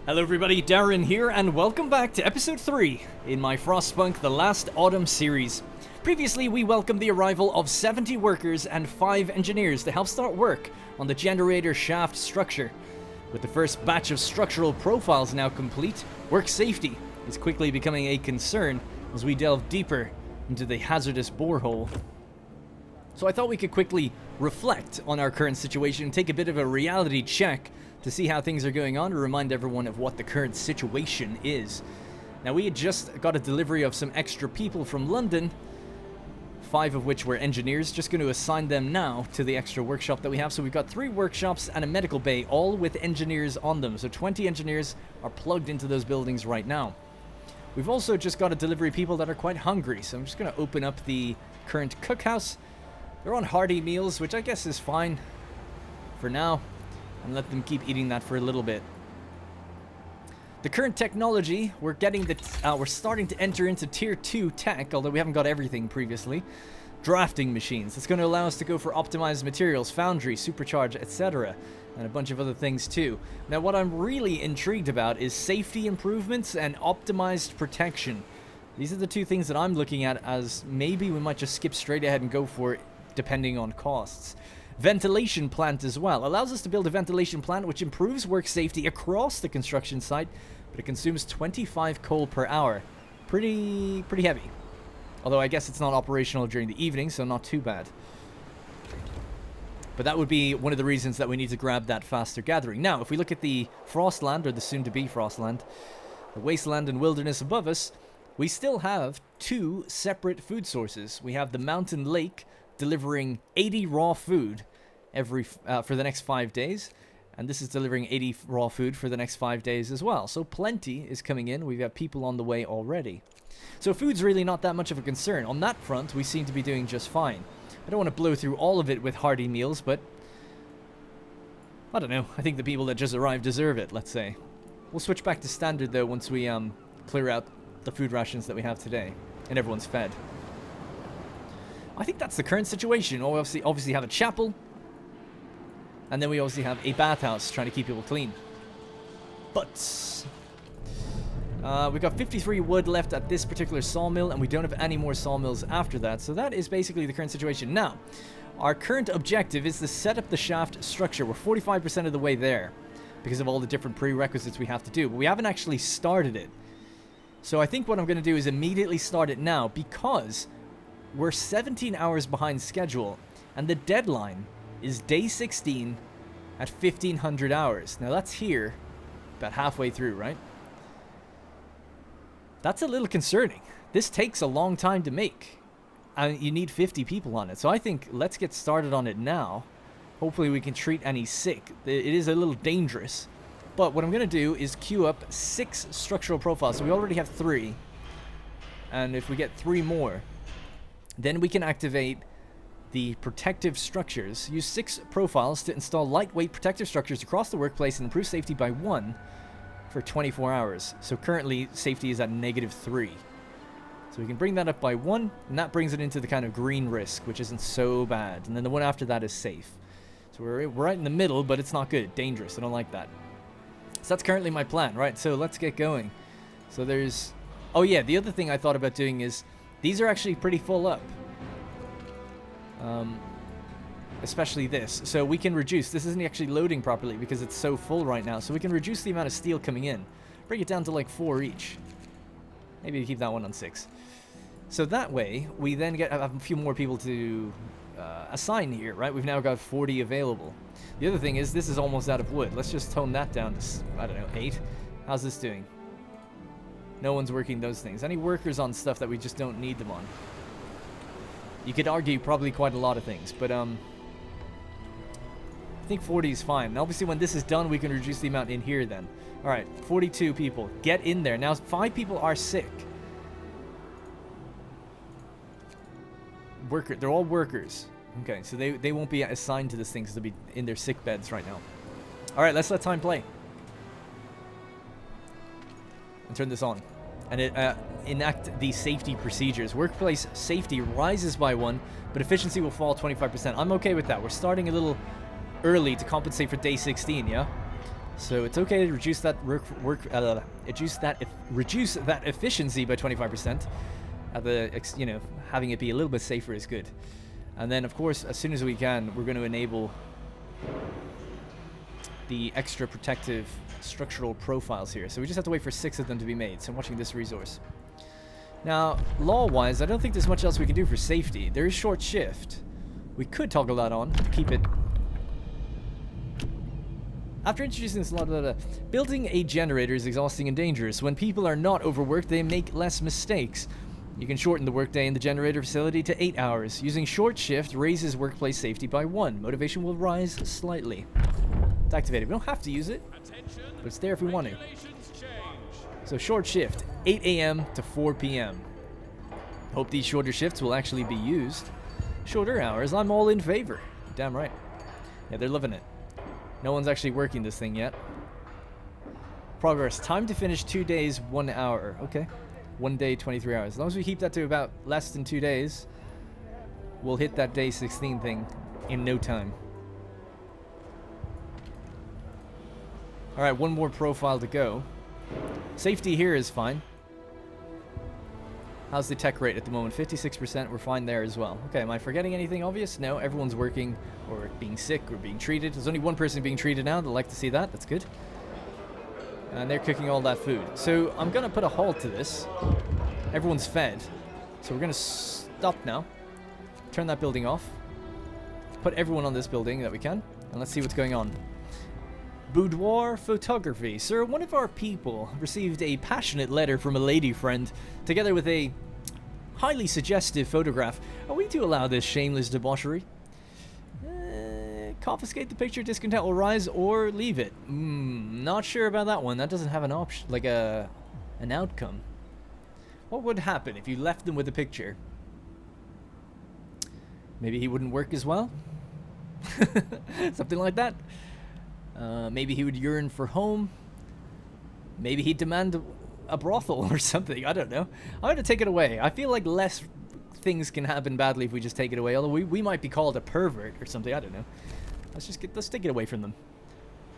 Hello everybody, Darren here, and welcome back to Episode 3 in my Frostpunk The Last Autumn series. Previously, we welcomed the arrival of 70 workers and 5 engineers to help start work on the generator shaft structure. With the first batch of structural profiles now complete, work safety is quickly becoming a concern as we delve deeper into the hazardous borehole. So I thought we could quickly reflect on our current situation and take a bit of a reality check to see how things are going on, to remind everyone of what the current situation is. Now, we had just got a delivery of some extra people from London, 5 of which were engineers. Just going to assign them now to the extra workshop that we have. So we've got 3 workshops and a medical bay, all with engineers on them. So 20 engineers are plugged into those buildings right now. We've also just got a delivery of people that are quite hungry. So I'm just going to open up the current cookhouse. They're on hearty meals, which I guess is fine for now, and let them keep eating that for a little bit. The current technology, we're starting to enter into tier 2 tech, although we haven't got everything previously. Drafting machines. It's going to allow us to go for optimized materials, foundry, supercharge, etc., and a bunch of other things too. Now, what I'm really intrigued about is safety improvements and optimized protection. These are the 2 things that I'm looking at as maybe we might just skip straight ahead and go for it, depending on costs. Ventilation plant as well. Allows us to build a ventilation plant which improves work safety across the construction site, but it consumes 25 coal per hour. Pretty heavy. Although I guess it's not operational during the evening, so not too bad. But that would be one of the reasons that we need to grab that faster gathering. Now, if we look at the Frostland, or the soon-to-be Frostland, the wasteland and wilderness above us, we still have 2 separate food sources. We have the mountain lake, delivering 80 raw food for the next 5 days, and this is delivering 80 raw food for the next 5 days as well. So plenty is coming in. We've got people on the way already. So food's really not that much of a concern. On that front, we seem to be doing just fine. I don't want to blow through all of it with hearty meals, but I don't know. I think the people that just arrived deserve it, let's say. We'll switch back to standard though once we clear out the food rations that we have today and everyone's fed. I think that's the current situation. We obviously have a chapel, and then we obviously have a bathhouse trying to keep people clean. But we've got 53 wood left at this particular sawmill, and we don't have any more sawmills after that. So that is basically the current situation. Now, our current objective is to set up the shaft structure. We're 45% of the way there because of all the different prerequisites we have to do, but we haven't actually started it. So I think what I'm going to do is immediately start it now, because we're 17 hours behind schedule, and the deadline is day 16 at 1500 hours. Now that's here, about halfway through, right? That's a little concerning. This takes a long time to make, and you need 50 people on it. So I think let's get started on it now. Hopefully we can treat any sick. It is a little dangerous, but what I'm going to do is queue up 6 structural profiles. So we already have 3, and if we get 3 more, then we can activate the protective structures. Use 6 profiles to install lightweight protective structures across the workplace and improve safety by 1 for 24 hours. So currently safety is at -3. So we can bring that up by 1, and that brings it into the kind of green risk, which isn't so bad. And then the one after that is safe. So we're right in the middle, but it's not good. Dangerous. I don't like that. So that's currently my plan. Right, so let's get going. So there's... Oh yeah, the other thing I thought about doing is these are actually pretty full up. Especially this. So we can reduce. This isn't actually loading properly because it's so full right now. So we can reduce the amount of steel coming in. Bring it down to like 4 each. Maybe keep that one on 6. So that way, we then have a few more people to assign here, right? We've now got 40 available. The other thing is, this is almost out of wood. Let's just tone that down to, I don't know, 8. How's this doing? No one's working those things. Any workers on stuff that we just don't need them on? You could argue probably quite a lot of things, but I think 40 is fine. And obviously when this is done, we can reduce the amount in here then. Alright, 42 people. Get in there. Now 5 people are sick. They're all workers. Okay, so they won't be assigned to this thing because they'll be in their sick beds right now. Alright, let's let time play. And turn this on. And enact the safety procedures. Workplace safety rises by 1, but efficiency will fall 25%. I'm okay with that. We're starting a little early to compensate for day 16, yeah? So it's okay to reduce that reduce that efficiency by 25%. Having it be a little bit safer is good. And then, of course, as soon as we can, we're going to enable the extra protective structural profiles here. So we just have to wait for 6 of them to be made. So I'm watching this resource. Now, law-wise, I don't think there's much else we can do for safety. There is short shift. We could toggle that on to keep it. After introducing this, building a generator is exhausting and dangerous. When people are not overworked, they make less mistakes. You can shorten the workday in the generator facility to 8 hours. Using short shift raises workplace safety by 1. Motivation will rise slightly. It's activated. We don't have to use it, but it's there if we want to. So short shift, 8 a.m. to 4 p.m. Hope these shorter shifts will actually be used. Shorter hours, I'm all in favor. Damn right. Yeah, they're loving it. No one's actually working this thing yet. Progress, time to finish 2 days, 1 hour. Okay. 1 day, 23 hours. As long as we keep that to about less than 2 days, we'll hit that day 16 thing in no time. Alright, one more profile to go. Safety here is fine. How's the tech rate at the moment? 56%. We're fine there as well. Okay, am I forgetting anything obvious? No, everyone's working or being sick or being treated. There's only one person being treated now. They'd like to see that. That's good. And they're cooking all that food. So I'm going to put a halt to this. Everyone's fed. So we're going to stop now. Turn that building off. Put everyone on this building that we can. And let's see what's going on. Boudoir photography. Sir, one of our people received a passionate letter from a lady friend, together with a highly suggestive photograph. Are we to allow this shameless debauchery? Confiscate the picture, discontent will rise, or leave it. Not sure about that one. That doesn't have an option, like an outcome. What would happen if you left them with a picture? Maybe he wouldn't work as well? Something like that. Maybe he would yearn for home. Maybe he'd demand a brothel or something. I don't know. I'm going to take it away. I feel like less things can happen badly if we just take it away. Although we might be called a pervert or something. I don't know. Let's take it away from them.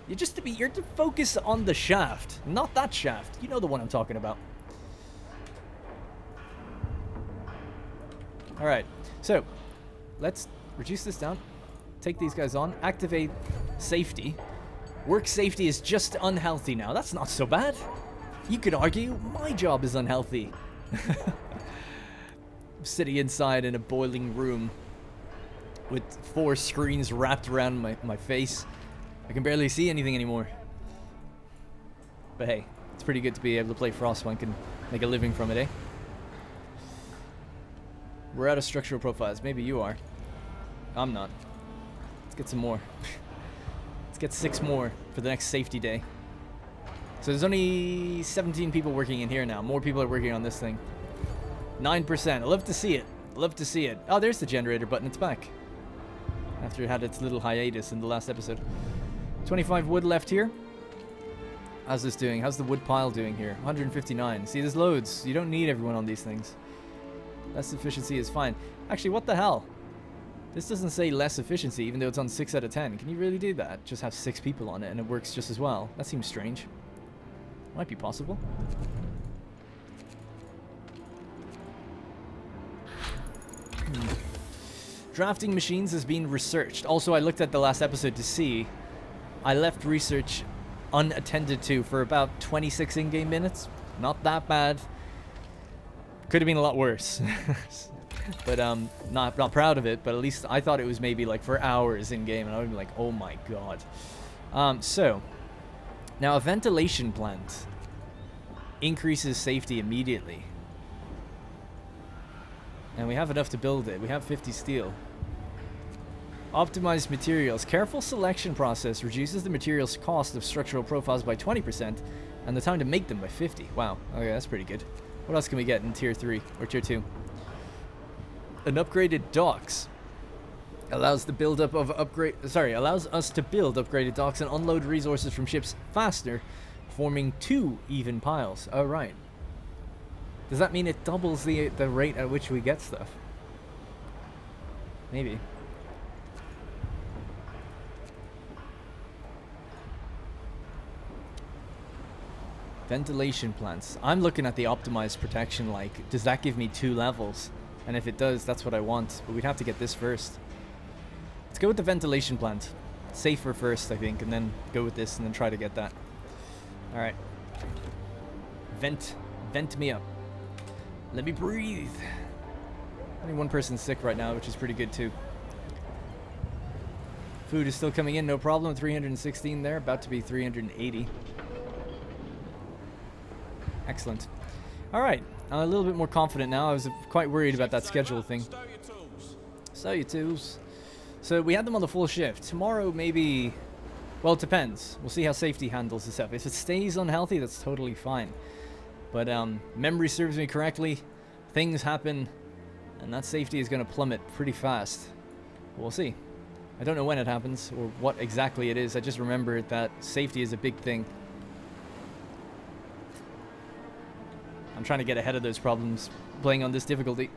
You're to focus on the shaft, not that shaft. You know the one I'm talking about. All right. So let's reduce this down. Take these guys on. Activate safety. Work safety is just unhealthy now. That's not so bad. You could argue my job is unhealthy. I'm sitting inside in a boiling room with 4 screens wrapped around my face. I can barely see anything anymore. But hey, it's pretty good to be able to play Frostpunk and make a living from it, eh? We're out of structural profiles. Maybe you are. I'm not. Let's get some more. Let's get 6 more for the next safety day. So there's only 17 people working in here now. More people are working on this thing. 9%. I love to see it. Love to see it. Oh, there's the generator button. It's back. After it had its little hiatus in the last episode. 25 wood left here. How's this doing? How's the wood pile doing here? 159. See, there's loads. You don't need everyone on these things. Less efficiency is fine. Actually, what the hell? This doesn't say less efficiency, even though it's on 6 out of 10. Can you really do that? Just have 6 people on it and it works just as well. That seems strange. Might be possible. Drafting machines has been researched. Also, I looked at the last episode to see. I left research unattended to for about 26 in-game minutes. Not that bad. Could have been a lot worse. But not proud of it, but at least I thought it was maybe like for hours in-game, and I would be like, oh my god. So, now a ventilation plant increases safety immediately. And we have enough to build it. We have 50 steel. Optimized materials. Careful selection process reduces the materials cost of structural profiles by 20% and the time to make them by 50. Wow. Okay, that's pretty good. What else can we get in tier 3 or tier 2? An upgraded docks. Allows the buildup of allows us to build upgraded docks and unload resources from ships faster, forming 2 even piles. Oh, right. Does that mean it doubles the rate at which we get stuff? Maybe. Ventilation plants. I'm looking at the optimized protection, like, does that give me 2 levels? And if it does, that's what I want. But we'd have to get this first. Let's go with the ventilation plant. Safer first, I think, and then go with this and then try to get that. Alright. Vent me up. Let me breathe. Only one person's sick right now, which is pretty good too. Food is still coming in, no problem. 316 there, about to be 380. Excellent. Alright, I'm a little bit more confident now. I was quite worried about that schedule thing. Stow your tools. So we had them on the full shift. Tomorrow maybe... Well, it depends. We'll see how safety handles this up. If it stays unhealthy, that's totally fine. But memory serves me correctly. Things happen, and that safety is going to plummet pretty fast. We'll see. I don't know when it happens or what exactly it is. I just remember that safety is a big thing. I'm trying to get ahead of those problems playing on this difficulty.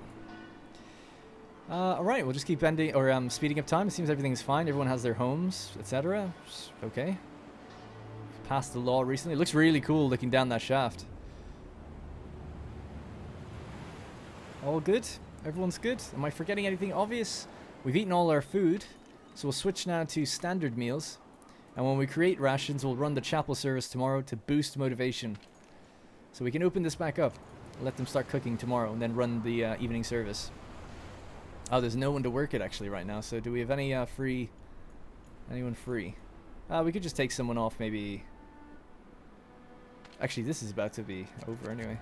Alright, we'll just keep ending or speeding up time. It seems everything's fine. Everyone has their homes, etc. Okay. Passed the law recently. It looks really cool looking down that shaft. All good? Everyone's good? Am I forgetting anything obvious? We've eaten all our food, so we'll switch now to standard meals. And when we create rations, we'll run the chapel service tomorrow to boost motivation. So we can open this back up, let them start cooking tomorrow, and then run the evening service. Oh, there's no one to work it actually right now, so do we have any free... Anyone free? We could just take someone off maybe... Actually, this is about to be over anyway.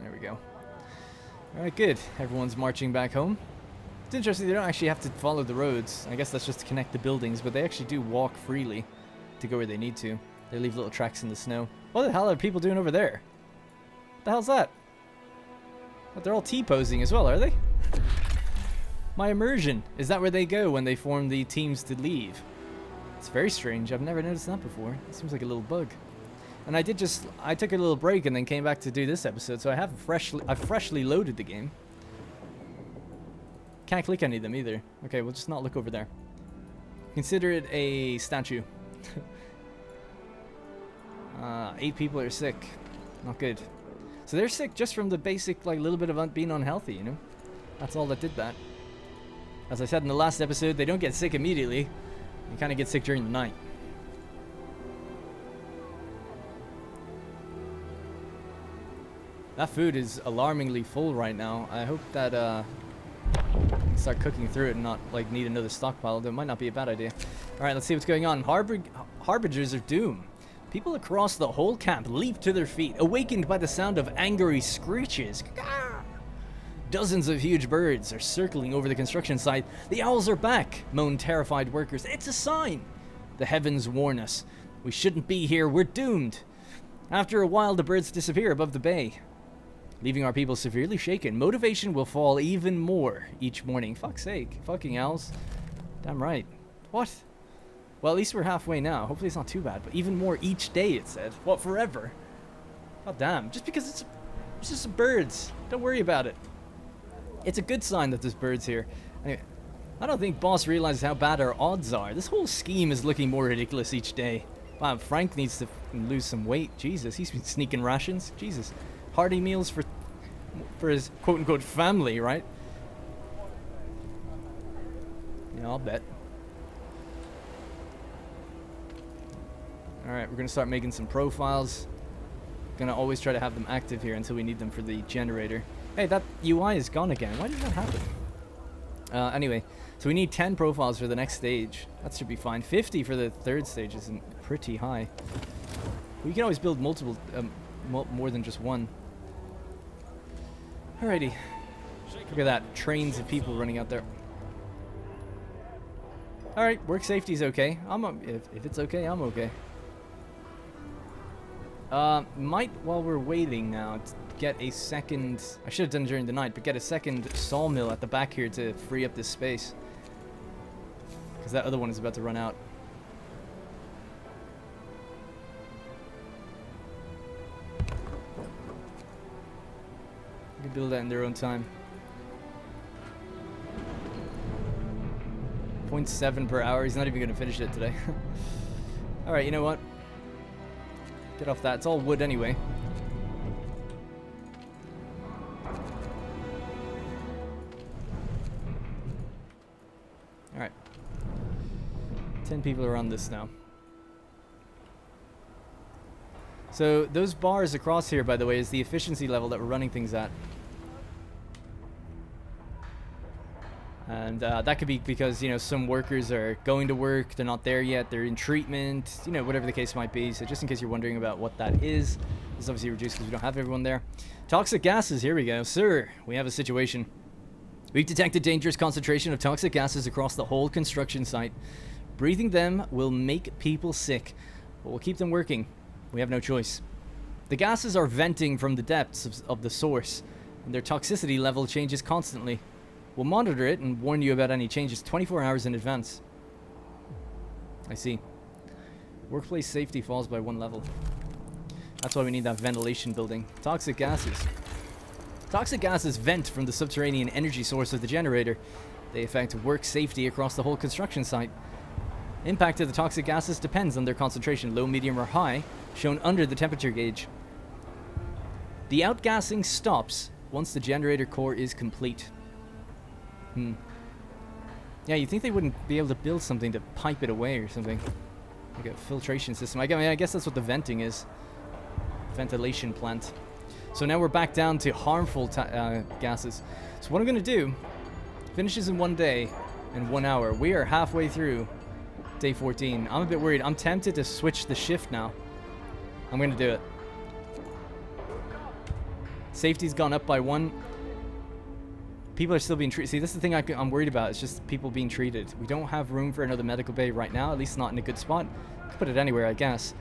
There we go. Alright, good. Everyone's marching back home. It's interesting, they don't actually have to follow the roads. I guess that's just to connect the buildings, but they actually do walk freely to go where they need to. They leave little tracks in the snow. What the hell are people doing over there? What the hell's that? But they're all T-posing as well, are they? My immersion. Is that where they go when they form the teams to leave? It's very strange. I've never noticed that before. It seems like a little bug. And I took a little break and then came back to do this episode, so I've freshly loaded the game. Can't click any of them either. Okay, we'll just not look over there. Consider it a statue. 8 people are sick. Not good. So they're sick just from the basic, like, little bit of being unhealthy, you know? That's all that did that. As I said in the last episode, they don't get sick immediately. You kind of get sick during the night. That food is alarmingly full right now. I hope that start cooking through it and not like need another stockpile. That might not be a bad idea. Alright, let's see what's going on. Harbingers of doom. People across the whole camp leap to their feet, awakened by the sound of angry screeches. Dozens of huge birds are circling over the construction site. The owls are back, moan terrified workers. It's a sign. The heavens warn us. We shouldn't be here. We're doomed. After a while, the birds disappear above the bay, leaving our people severely shaken. Motivation will fall even more each morning. Fuck's sake. Fucking owls. Damn right. What? Well, at least we're halfway now. Hopefully it's not too bad. But even more each day, it said. What, forever? God damn. Just because it's just some birds. Don't worry about it. It's a good sign that there's birds here. Anyway, I don't think Boss realizes how bad our odds are. This whole scheme is looking more ridiculous each day. Wow, Frank needs to lose some weight. Jesus, he's been sneaking rations. Jesus. Hearty meals for his quote-unquote family, right? Yeah, I'll bet. Alright, we're going to start making some profiles. Going to always try to have them active here until we need them for the generator. Hey, that UI is gone again. Why did that happen? Anyway, so we need 10 profiles for the next stage. That should be fine. 50 for the third stage is pretty high. We can always build multiple, more than just one. Alrighty. Look at that. Trains of people running out there. Alright, work safety's okay. If it's okay, I'm okay. Might, while we're waiting now, get a second... I should have done it during the night, but get a second sawmill at the back here to free up this space. Because that other one is about to run out. You can build that in their own time. 0.7 per hour. He's not even going to finish it today. Alright, you know what? Get off that. It's all wood anyway. Alright. 10 people are on this now. So those bars across here, by the way, is the efficiency level that we're running things at. And that could be because, you know, some workers are going to work, they're not there yet, they're in treatment, you know, whatever the case might be. So just in case you're wondering about what that is, it's obviously reduced because we don't have everyone there. Toxic gases, here we go. Sir, we have a situation. We've detected dangerous concentration of toxic gases across the whole construction site. Breathing them will make people sick, but we'll keep them working. We have no choice. The gases are venting from the depths of the source, and their toxicity level changes constantly. We'll monitor it and warn you about any changes 24 hours in advance. I see. Workplace safety falls by 1 level. That's why we need that ventilation building. Toxic gases. Toxic gases vent from the subterranean energy source of the generator. They affect work safety across the whole construction site. Impact of the toxic gases depends on their concentration, low, medium, or high, shown under the temperature gauge. The outgassing stops once the generator core is complete. Yeah, you'd think they wouldn't be able to build something to pipe it away or something. Like a filtration system. I guess that's what the venting is. Ventilation plant. So now we're back down to harmful gases. So what I'm going to do, finishes in 1 day and 1 hour. We are halfway through day 14. I'm a bit worried. I'm tempted to switch the shift now. I'm going to do it. Safety's gone up by 1. People are still being treated. See, this is the thing I'm worried about. It's just people being treated. We don't have room for another medical bay right now, at least not in a good spot. Could put it anywhere, I guess.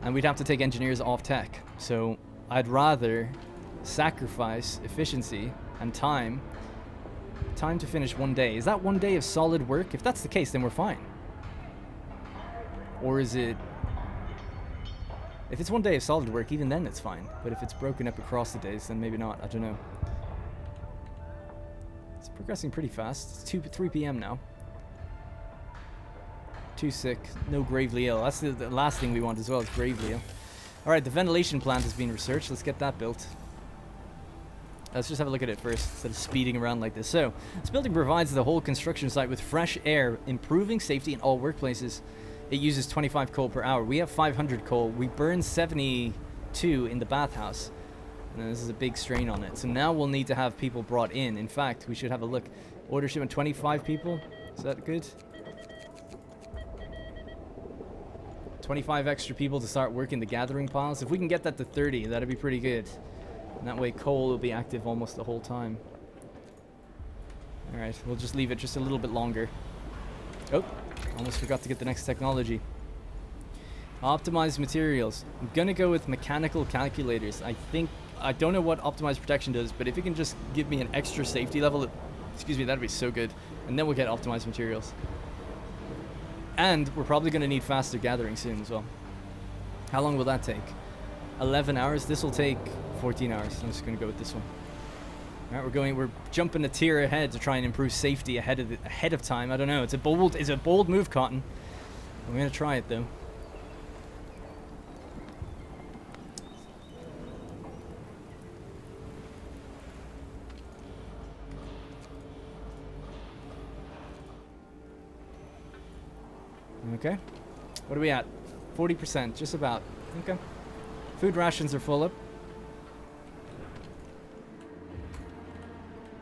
And we'd have to take engineers off tech. So I'd rather sacrifice efficiency and time to finish 1 day. Is that 1 day of solid work? If that's the case, then we're fine. Or is it... If it's 1 day of solid work, even then it's fine. But if it's broken up across the days, then maybe not. I don't know. It's progressing pretty fast. It's 3 p.m. now. Too sick. No gravely ill. That's the last thing we want as well, is gravely ill. Alright, the ventilation plant is being researched. Let's get that built. Let's just have a look at it first, instead of speeding around like this. So, this building provides the whole construction site with fresh air, improving safety in all workplaces. It uses 25 coal per hour. We have 500 coal. We burn 72 in the bathhouse. And this is a big strain on it. So now we'll need to have people brought in. In fact, we should have a look. Order shipment 25 people. Is that good? 25 extra people to start working the gathering piles. If we can get that to 30, that'd be pretty good. And that way coal will be active almost the whole time. Alright, we'll just leave it just a little bit longer. Oh, almost forgot to get the next technology. Optimized materials. I'm gonna go with mechanical calculators. I don't know what optimized protection does, but if it can just give me an extra safety level, excuse me, that'd be so good. And then we'll get optimized materials. And we're probably gonna need faster gathering soon as well. How long will that take? 11 hours? This will take 14 hours. I'm just gonna go with this one. Alright, we're jumping a tier ahead to try and improve safety ahead of time. I don't know. It's a bold move, Cotton. I'm gonna try it though. Okay. What are we at? 40%, just about. Okay. Food rations are full up.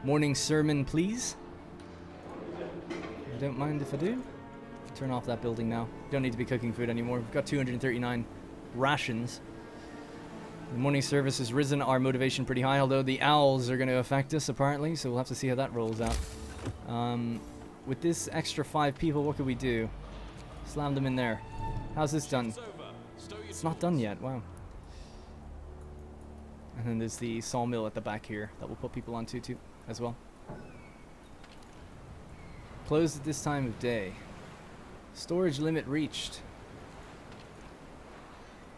Morning sermon, please. I don't mind if I do. Turn off that building now. Don't need to be cooking food anymore. We've got 239 rations. The morning service has risen our motivation pretty high, although the owls are going to affect us apparently, so we'll have to see how that rolls out. With this extra 5 people, what could we do? Slam them in there. How's this done? It's not done yet. Wow. And then there's the sawmill at the back here that we'll put people onto too, as well. Closed at this time of day. Storage limit reached.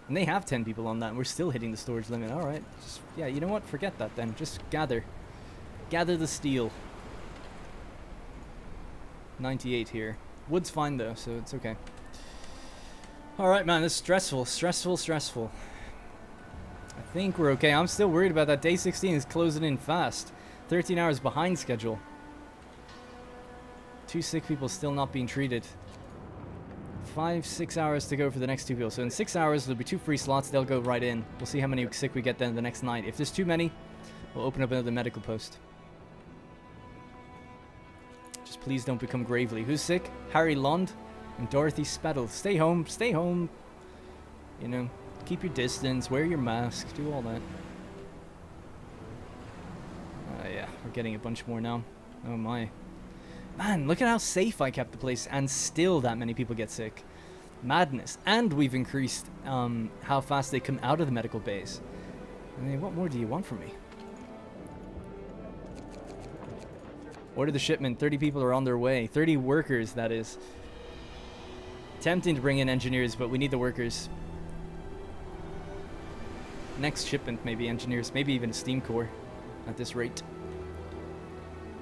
And they have 10 people on that, and we're still hitting the storage limit. Alright. Yeah, you know what? Forget that then. Just gather. Gather the steel. 98 here. Wood's fine though, so it's okay. Alright, man, this is stressful. Stressful. I think we're okay. I'm still worried about that. Day 16 is closing in fast. 13 hours behind schedule. 2 sick people still not being treated. 5-6 hours to go for the next 2 people. So in 6 hours, there'll be 2 free slots. They'll go right in. We'll see how many sick we get then the next night. If there's too many, we'll open up another medical post. Just please don't become Gravely. Who's sick? Harry Lund and Dorothy Spettle. Stay home. Stay home. You know, keep your distance. Wear your mask. Do all that. Yeah, we're getting a bunch more now. Oh my. Man, look at how safe I kept the place, and still that many people get sick. Madness. And we've increased how fast they come out of the medical bays. I mean, what more do you want from me? Order the shipment. 30 people are on their way. 30 workers, that is. Tempting to bring in engineers, but we need the workers. Next shipment, maybe engineers. Maybe even a steam core at this rate.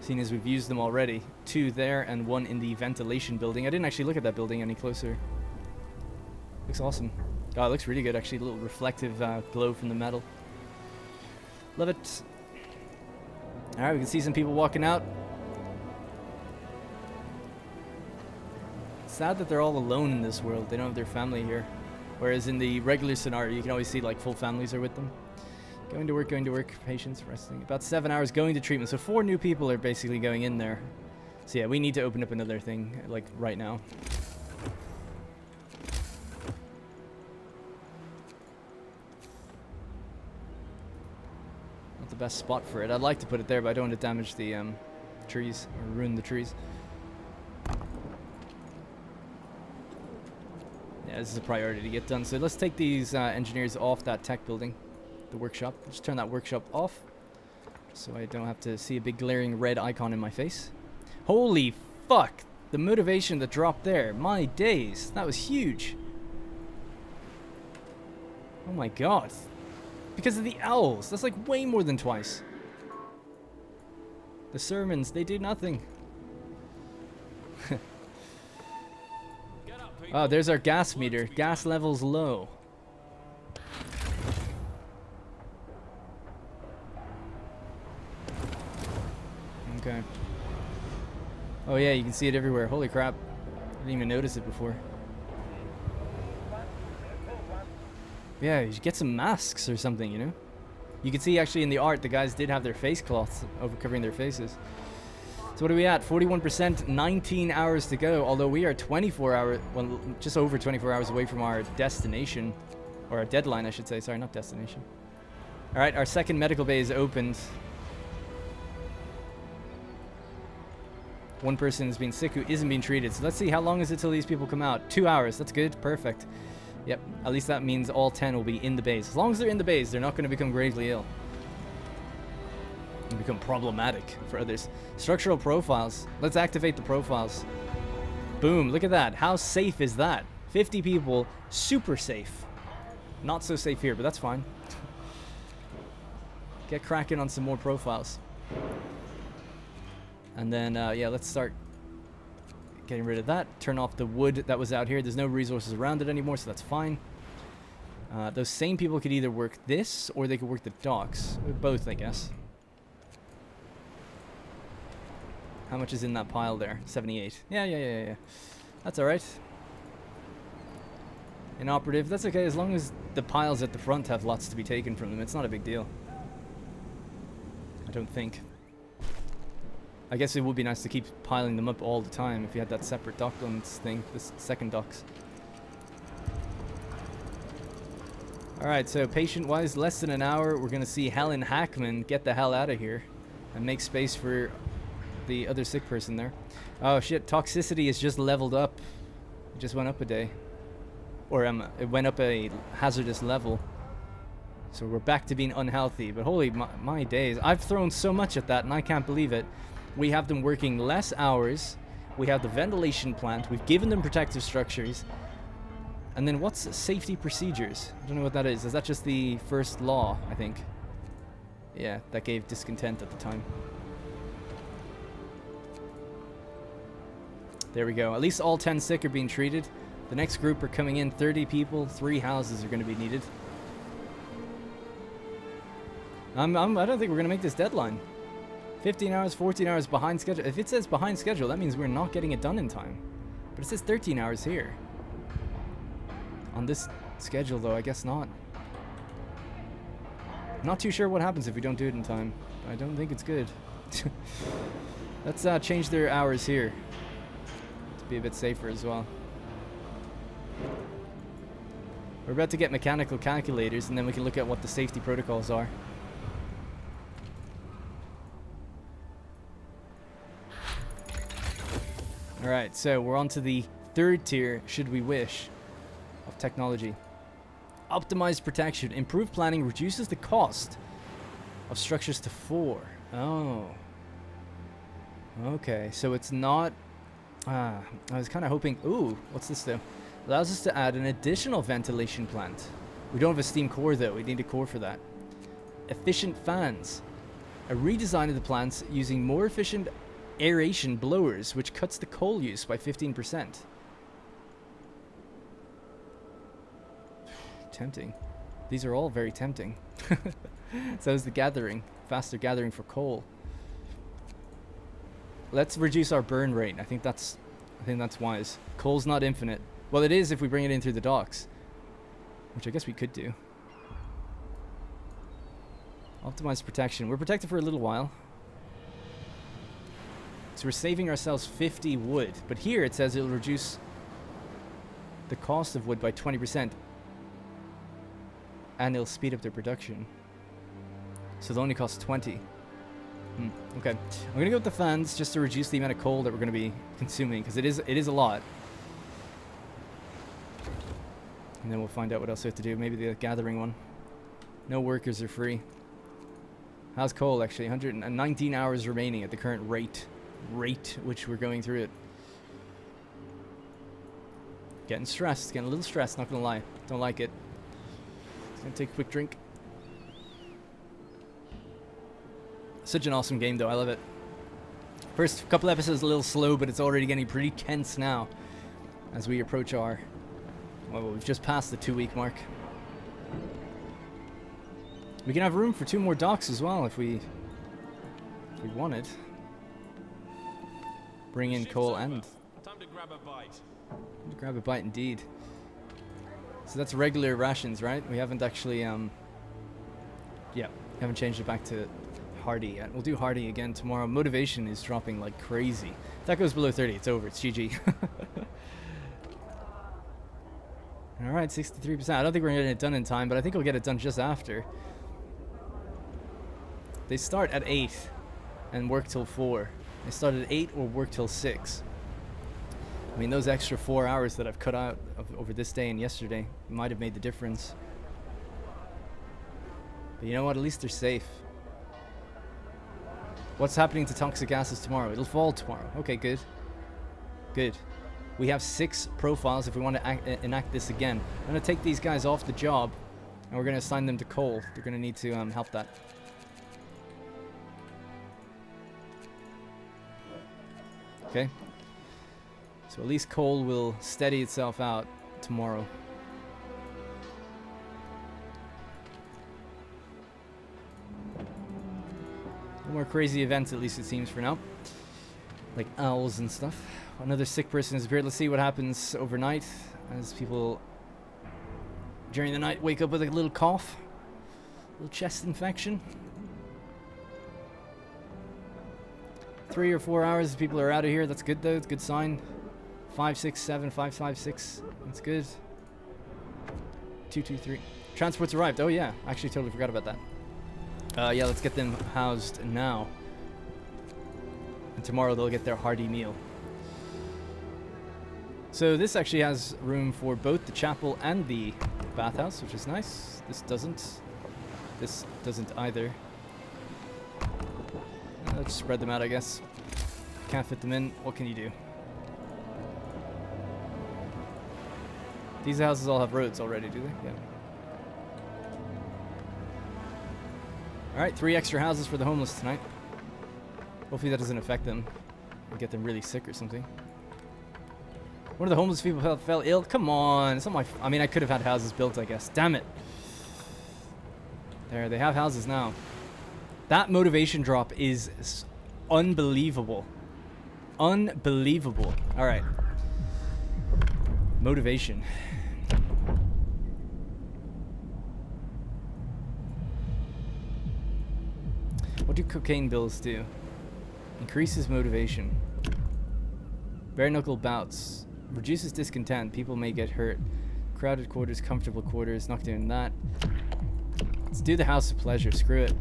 Seeing as we've used them already. 2 there and 1 in the ventilation building. I didn't actually look at that building any closer. Looks awesome. Oh, it looks really good actually. A little reflective glow from the metal. Love it. Alright, we can see some people walking out. Sad that they're all alone in this world. They don't have their family here. Whereas in the regular scenario, you can always see like full families are with them. Going to work, patients, resting. About 7 hours going to treatment. So 4 new people are basically going in there. So yeah, we need to open up another thing, like, right now. Not the best spot for it. I'd like to put it there, but I don't want to damage the trees, or ruin the trees. Yeah, this is a priority to get done. So let's take these engineers off that tech building. The workshop. Just turn that workshop off so I don't have to see a big glaring red icon in my face. Holy fuck! The motivation that dropped there. My days. That was huge. Oh my god. Because of the owls. That's like way more than twice. The sermons, they do nothing. Oh, there's our gas meter. Gas levels low. Okay. Oh yeah, you can see it everywhere. Holy crap. I didn't even notice it before. Yeah, you should get some masks or something, you know? You can see actually in the art, the guys did have their face cloths over covering their faces. So what are we at? 41%, 19 hours to go. Although we are 24 hours, well, just over 24 hours away from our destination. Or our deadline, I should say. Sorry, not destination. Alright, our second medical bay is opened. One person has been sick who isn't being treated. So let's see, how long is it till these people come out? 2 hours. That's good. Perfect. Yep. At least that means all 10 will be in the bays. As long as they're in the bays, they're not going to become gravely ill. And become problematic for others. Structural profiles. Let's activate the profiles. Boom. Look at that. How safe is that? 50 people. Super safe. Not so safe here, but that's fine. Get cracking on some more profiles. And then, yeah, let's start getting rid of that. Turn off the wood that was out here. There's no resources around it anymore, so that's fine. Those same people could either work this, or they could work the docks. Both, I guess. How much is in that pile there? 78. Yeah. That's alright. Inoperative. That's okay, as long as the piles at the front have lots to be taken from them. It's not a big deal. I don't think. I guess it would be nice to keep piling them up all the time if you had that separate docklands thing, this second docks. Alright, so patient-wise, less than an hour, we're going to see Helen Hackman get the hell out of here and make space for the other sick person there. Oh shit, toxicity is just leveled up. It just went up a day. Or it went up a hazardous level. So we're back to being unhealthy, but holy my days. I've thrown so much at that and I can't believe it. We have them working less hours. We have the ventilation plant. We've given them protective structures. And then what's safety procedures? I don't know what that is. Is that just the first law, I think? Yeah, that gave discontent at the time. There we go. At least all 10 sick are being treated. The next group are coming in. 30 people. 3 houses are going to be needed. I don't think we're going to make this deadline. 15 hours, 14 hours behind schedule. If it says behind schedule, that means we're not getting it done in time. But it says 13 hours here. On this schedule, though, I guess not. Not too sure what happens if we don't do it in time. I don't think it's good. Let's change their hours here to be a bit safer as well. We're about to get mechanical calculators, and then we can look at what the safety protocols are. Alright, so we're on to the 3rd tier, should we wish, of technology. Optimized protection. Improved planning reduces the cost of structures to 4. Oh. Okay, so it's not... I was kind of hoping... Ooh, what's this though? Allows us to add an additional ventilation plant. We don't have a steam core though, we need a core for that. Efficient fans. A redesign of the plants using more efficient aeration blowers, which cuts the coal use by 15%. Tempting. These are all very tempting. So is the gathering. Faster gathering for coal. Let's reduce our burn rate. I think that's wise. Coal's not infinite. Well, it is if we bring it in through the docks, which I guess we could do. Optimized protection. We're protected for a little while. So we're saving ourselves 50 wood. But here it says it'll reduce the cost of wood by 20%. And it'll speed up their production. So they'll only cost 20. Okay. I'm going to go with the fans just to reduce the amount of coal that we're going to be consuming. Because it is a lot. And then we'll find out what else we have to do. Maybe the gathering one. No workers are free. How's coal actually? 119 hours remaining at the current rate which we're going through it. Getting stressed. Getting a little stressed, not gonna lie. Don't like it. Just gonna take a quick drink. Such an awesome game though, I love it. First couple episodes a little slow, but it's already getting pretty tense now as we approach our... Well, we've just passed the 2-week mark. We can have room for 2 more docks as well if we wanted. Bring in coal and... Time to grab a bite. Grab a bite indeed. So that's regular rations, right? We haven't actually, haven't changed it back to Hardy yet. We'll do Hardy again tomorrow. Motivation is dropping like crazy. If that goes below 30, it's over. It's GG. Alright, 63%. I don't think we're getting it done in time, but I think we'll get it done just after. They start at 8 and work till 4. They start at 8 or work till 6. I mean, those extra 4 hours that I've cut out over this day and yesterday might have made the difference. But you know what? At least they're safe. What's happening to toxic gases tomorrow? It'll fall tomorrow. Okay, good. Good. We have 6 profiles if we want to enact this again. I'm going to take these guys off the job and we're going to assign them to coal. They're going to need to help that. Okay. So at least coal will steady itself out tomorrow. No more crazy events, at least it seems for now. Like owls and stuff. Another sick person has appeared. Let's see what happens overnight as people during the night wake up with a little cough. A little chest infection. 3 or 4 hours people are out of here. That's good though. It's a good sign. 5, 6, 7, 5, 5, 6. That's good. 2, 2, 3. Transport's arrived. Oh yeah. Actually totally forgot about that. Yeah, let's get them housed now. And tomorrow they'll get their hearty meal. So this actually has room for both the chapel and the bathhouse, which is nice. This doesn't. This doesn't either. Let's spread them out, I guess. Can't fit them in. What can you do? These houses all have roads already, do they? Yeah. Alright, 3 extra houses for the homeless tonight. Hopefully that doesn't affect them and get them really sick or something. One of the homeless people fell ill. Come on. It's not my... I mean, I could have had houses built, I guess. Damn it. There, they have houses now. That motivation drop is unbelievable. Unbelievable. Alright. Motivation. What do cocaine bills do? Increases motivation. Bare knuckle bouts. Reduces discontent. People may get hurt. Crowded quarters, comfortable quarters. Not doing that. Let's do the House of Pleasure. Screw it.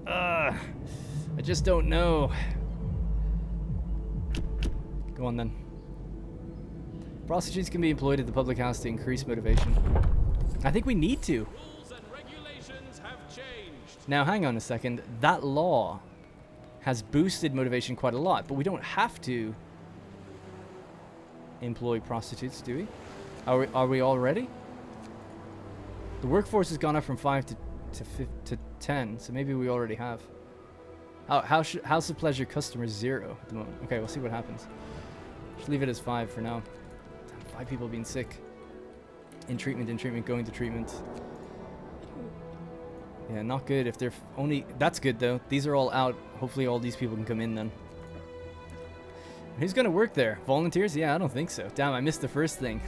I just don't know. Go on then. Prostitutes can be employed at the public house to increase motivation. I think we need to. Rules and regulations have changed. Now hang on a second. That law has boosted motivation quite a lot, but we don't have to employ prostitutes, do we? Are we all ready? The workforce has gone up from 5 to 10, so maybe we already have. House of Pleasure customers 0 at the moment. Okay, we'll see what happens. Just leave it as 5 for now. 5 people being sick. In treatment, going to treatment. Yeah, not good if they're only... That's good though. These are all out. Hopefully all these people can come in then. Who's gonna work there? Volunteers? Yeah, I don't think so. Damn, I missed the first thing.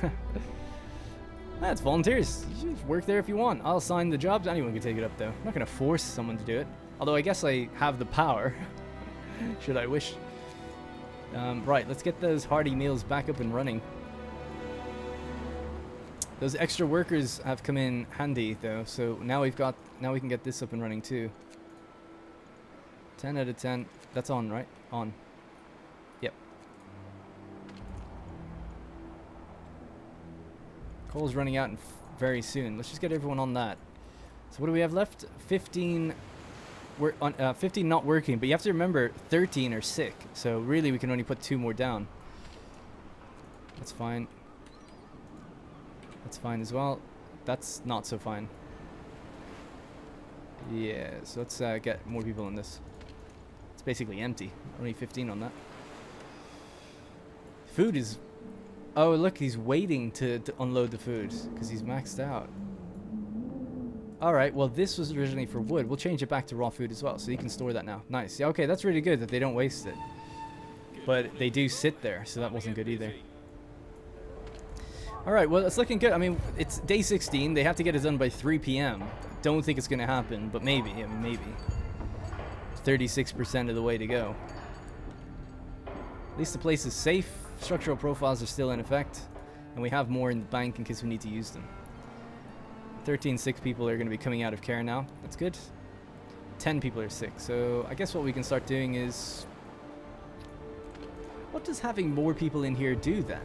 That's volunteers. You just work there if you want. I'll assign the jobs. Anyone can take it up though. I'm not gonna force someone to do it. Although I guess I have the power. Should I wish. Right, let's get those hearty meals back up and running. Those extra workers have come in handy though, so now we can get this up and running too. 10 out of 10. That's on, right? On. Yep. Coal's running out very soon. Let's just get everyone on that. So what do we have left? 15 15 not working, but you have to remember 13 are sick. So really we can only put 2 more down. That's fine. That's fine as well. That's not so fine. Yeah, so let's get more people on this. It's basically empty. Only 15 on that. Food is... Oh, look, he's waiting to unload the food because he's maxed out. Alright, well, this was originally for wood. We'll change it back to raw food as well, so you can store that now. Nice. Yeah, okay, that's really good that they don't waste it. But they do sit there, so that wasn't good either. Alright, well, it's looking good. I mean, it's day 16. They have to get it done by 3 p.m. Don't think it's going to happen, but maybe. I mean, maybe. 36% of the way to go. At least the place is safe. Structural profiles are still in effect. And we have more in the bank in case we need to use them. 13 sick people are going to be coming out of care now. That's good. 10 people are sick. So I guess what we can start doing is... What does having more people in here do then?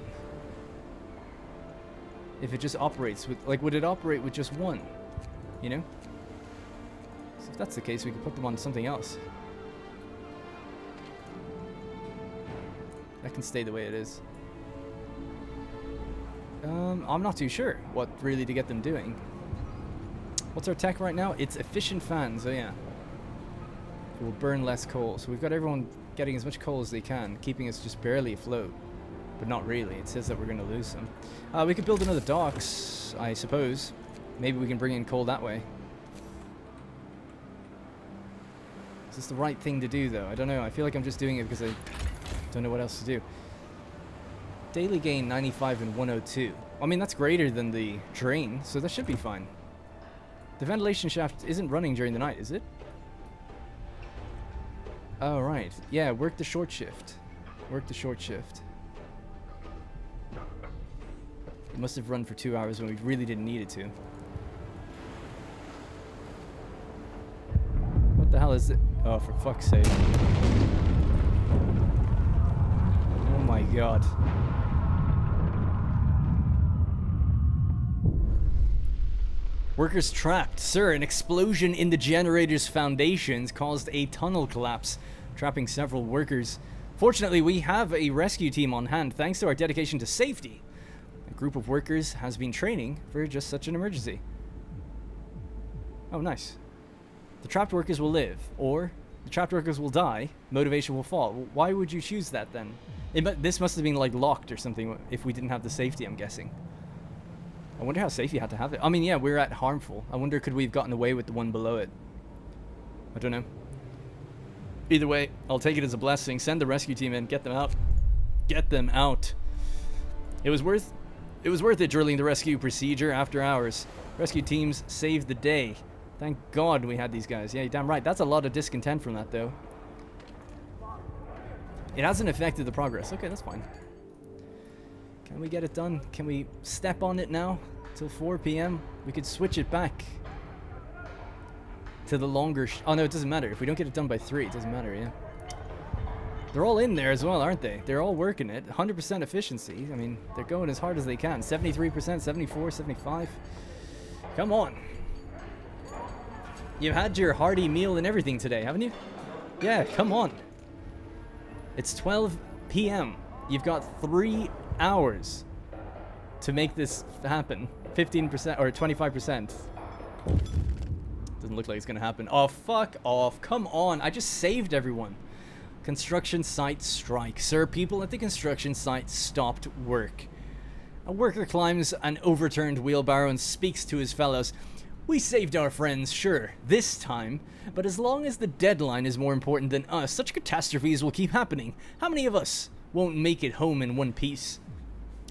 If it just operates with... Like, would it operate with just one? You know? So if that's the case, we could put them on something else. That can stay the way it is. I'm not too sure what really to get them doing. What's our tech right now? It's efficient fans, oh yeah. It will burn less coal. So we've got everyone getting as much coal as they can, keeping us just barely afloat. But not really. It says that we're going to lose some. We could build another docks, I suppose. Maybe we can bring in coal that way. Is this the right thing to do, though? I don't know. I feel like I'm just doing it because I don't know what else to do. Daily gain 95 and 102. I mean, that's greater than the drain, so that should be fine. The ventilation shaft isn't running during the night, is it? Oh, right. Yeah, work the short shift. Work the short shift. It must have run for 2 hours when we really didn't need it to. What the hell is it? Oh, for fuck's sake. Oh my god. Workers trapped. Sir, an explosion in the generator's foundations caused a tunnel collapse, trapping several workers. Fortunately, we have a rescue team on hand thanks to our dedication to safety. A group of workers has been training for just such an emergency. Oh, nice. The trapped workers will live, or The trapped workers will die. Motivation will fall. Why would you choose that then? This must have been like locked or something if we didn't have the safety, I'm guessing. I wonder how safe you had to have it. I mean, yeah, we're at harmful. I wonder could we have gotten away with the one below it? I don't know. Either way, I'll take it as a blessing. Send the rescue team in. Get them out. Get them out. It was worth it drilling the rescue procedure after hours. Rescue teams saved the day. Thank God we had these guys. Yeah, you're damn right. That's a lot of discontent from that, though. It hasn't affected the progress. Okay, that's fine. Can we get it done? Can we step on it now? Till 4 p.m.? We could switch it back to the longer... oh, no, it doesn't matter. If we don't get it done by 3, it doesn't matter, yeah. They're all in there as well, aren't they? They're all working it. 100% efficiency. I mean, they're going as hard as they can. 73%, 74, 75. Come on. You've had your hearty meal and everything today, haven't you? Yeah, come on. It's 12 p.m. You've got 3 hours to make this happen. 15% or 25%. Doesn't look like it's gonna happen. Oh, fuck off. Come on. I just saved everyone. Construction site strike. Sir, people at the construction site stopped work. A worker climbs an overturned wheelbarrow and speaks to his fellows. We saved our friends, sure, this time, but as long as the deadline is more important than us, such catastrophes will keep happening. How many of us won't make it home in one piece?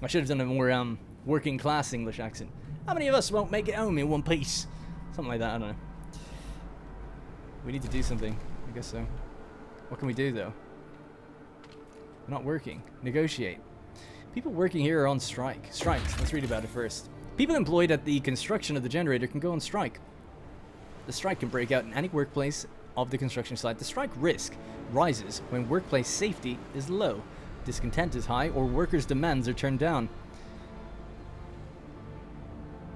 I should have done a more working class English accent. How many of us won't make it home in one piece? Something like that, I don't know. We need to do something. I guess so. What can we do, though? We're not working. Negotiate. People working here are on strike. Strikes. Let's read about it first. People employed at the construction of the generator can go on strike. The strike can break out in any workplace of the construction site. The strike risk rises when workplace safety is low, discontent is high, or workers' demands are turned down.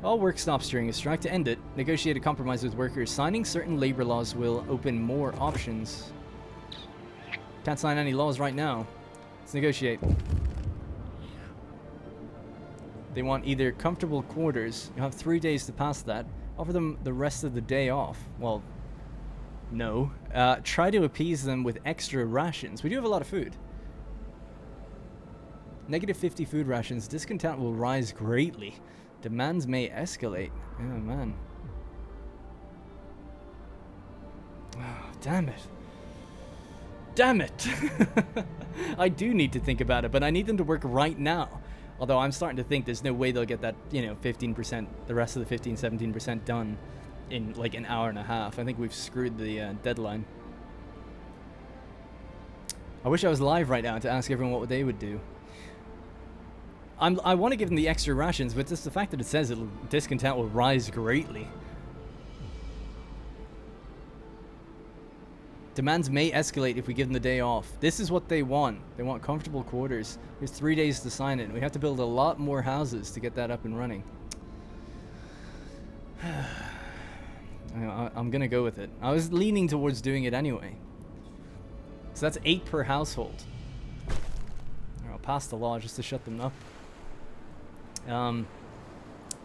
All work stops during a strike. To end it, negotiate a compromise with workers. Signing certain labor laws will open more options. Can't sign any laws right now. Let's negotiate. They want either comfortable quarters. You have 3 days to pass that. Offer them the rest of the day off. Well, no. Try to appease them with extra rations. We do have a lot of food. -50 food rations. Discontent will rise greatly. Demands may escalate. Oh, man. Oh, damn it. Damn it! I do need to think about it, but I need them to work right now. Although I'm starting to think there's no way they'll get that, 15%, the rest of the 15, 17% done in like an hour and a half. I think we've screwed the deadline. I wish I was live right now to ask everyone what they would do. I want to give them the extra rations, but just the fact that it says discontent will rise greatly. Demands may escalate if we give them the day off. This is what they want. They want comfortable quarters. There's 3 days to sign it, and we have to build a lot more houses to get that up and running. I'm gonna go with it. I was leaning towards doing it anyway. So that's 8 per household. I'll pass the law just to shut them up.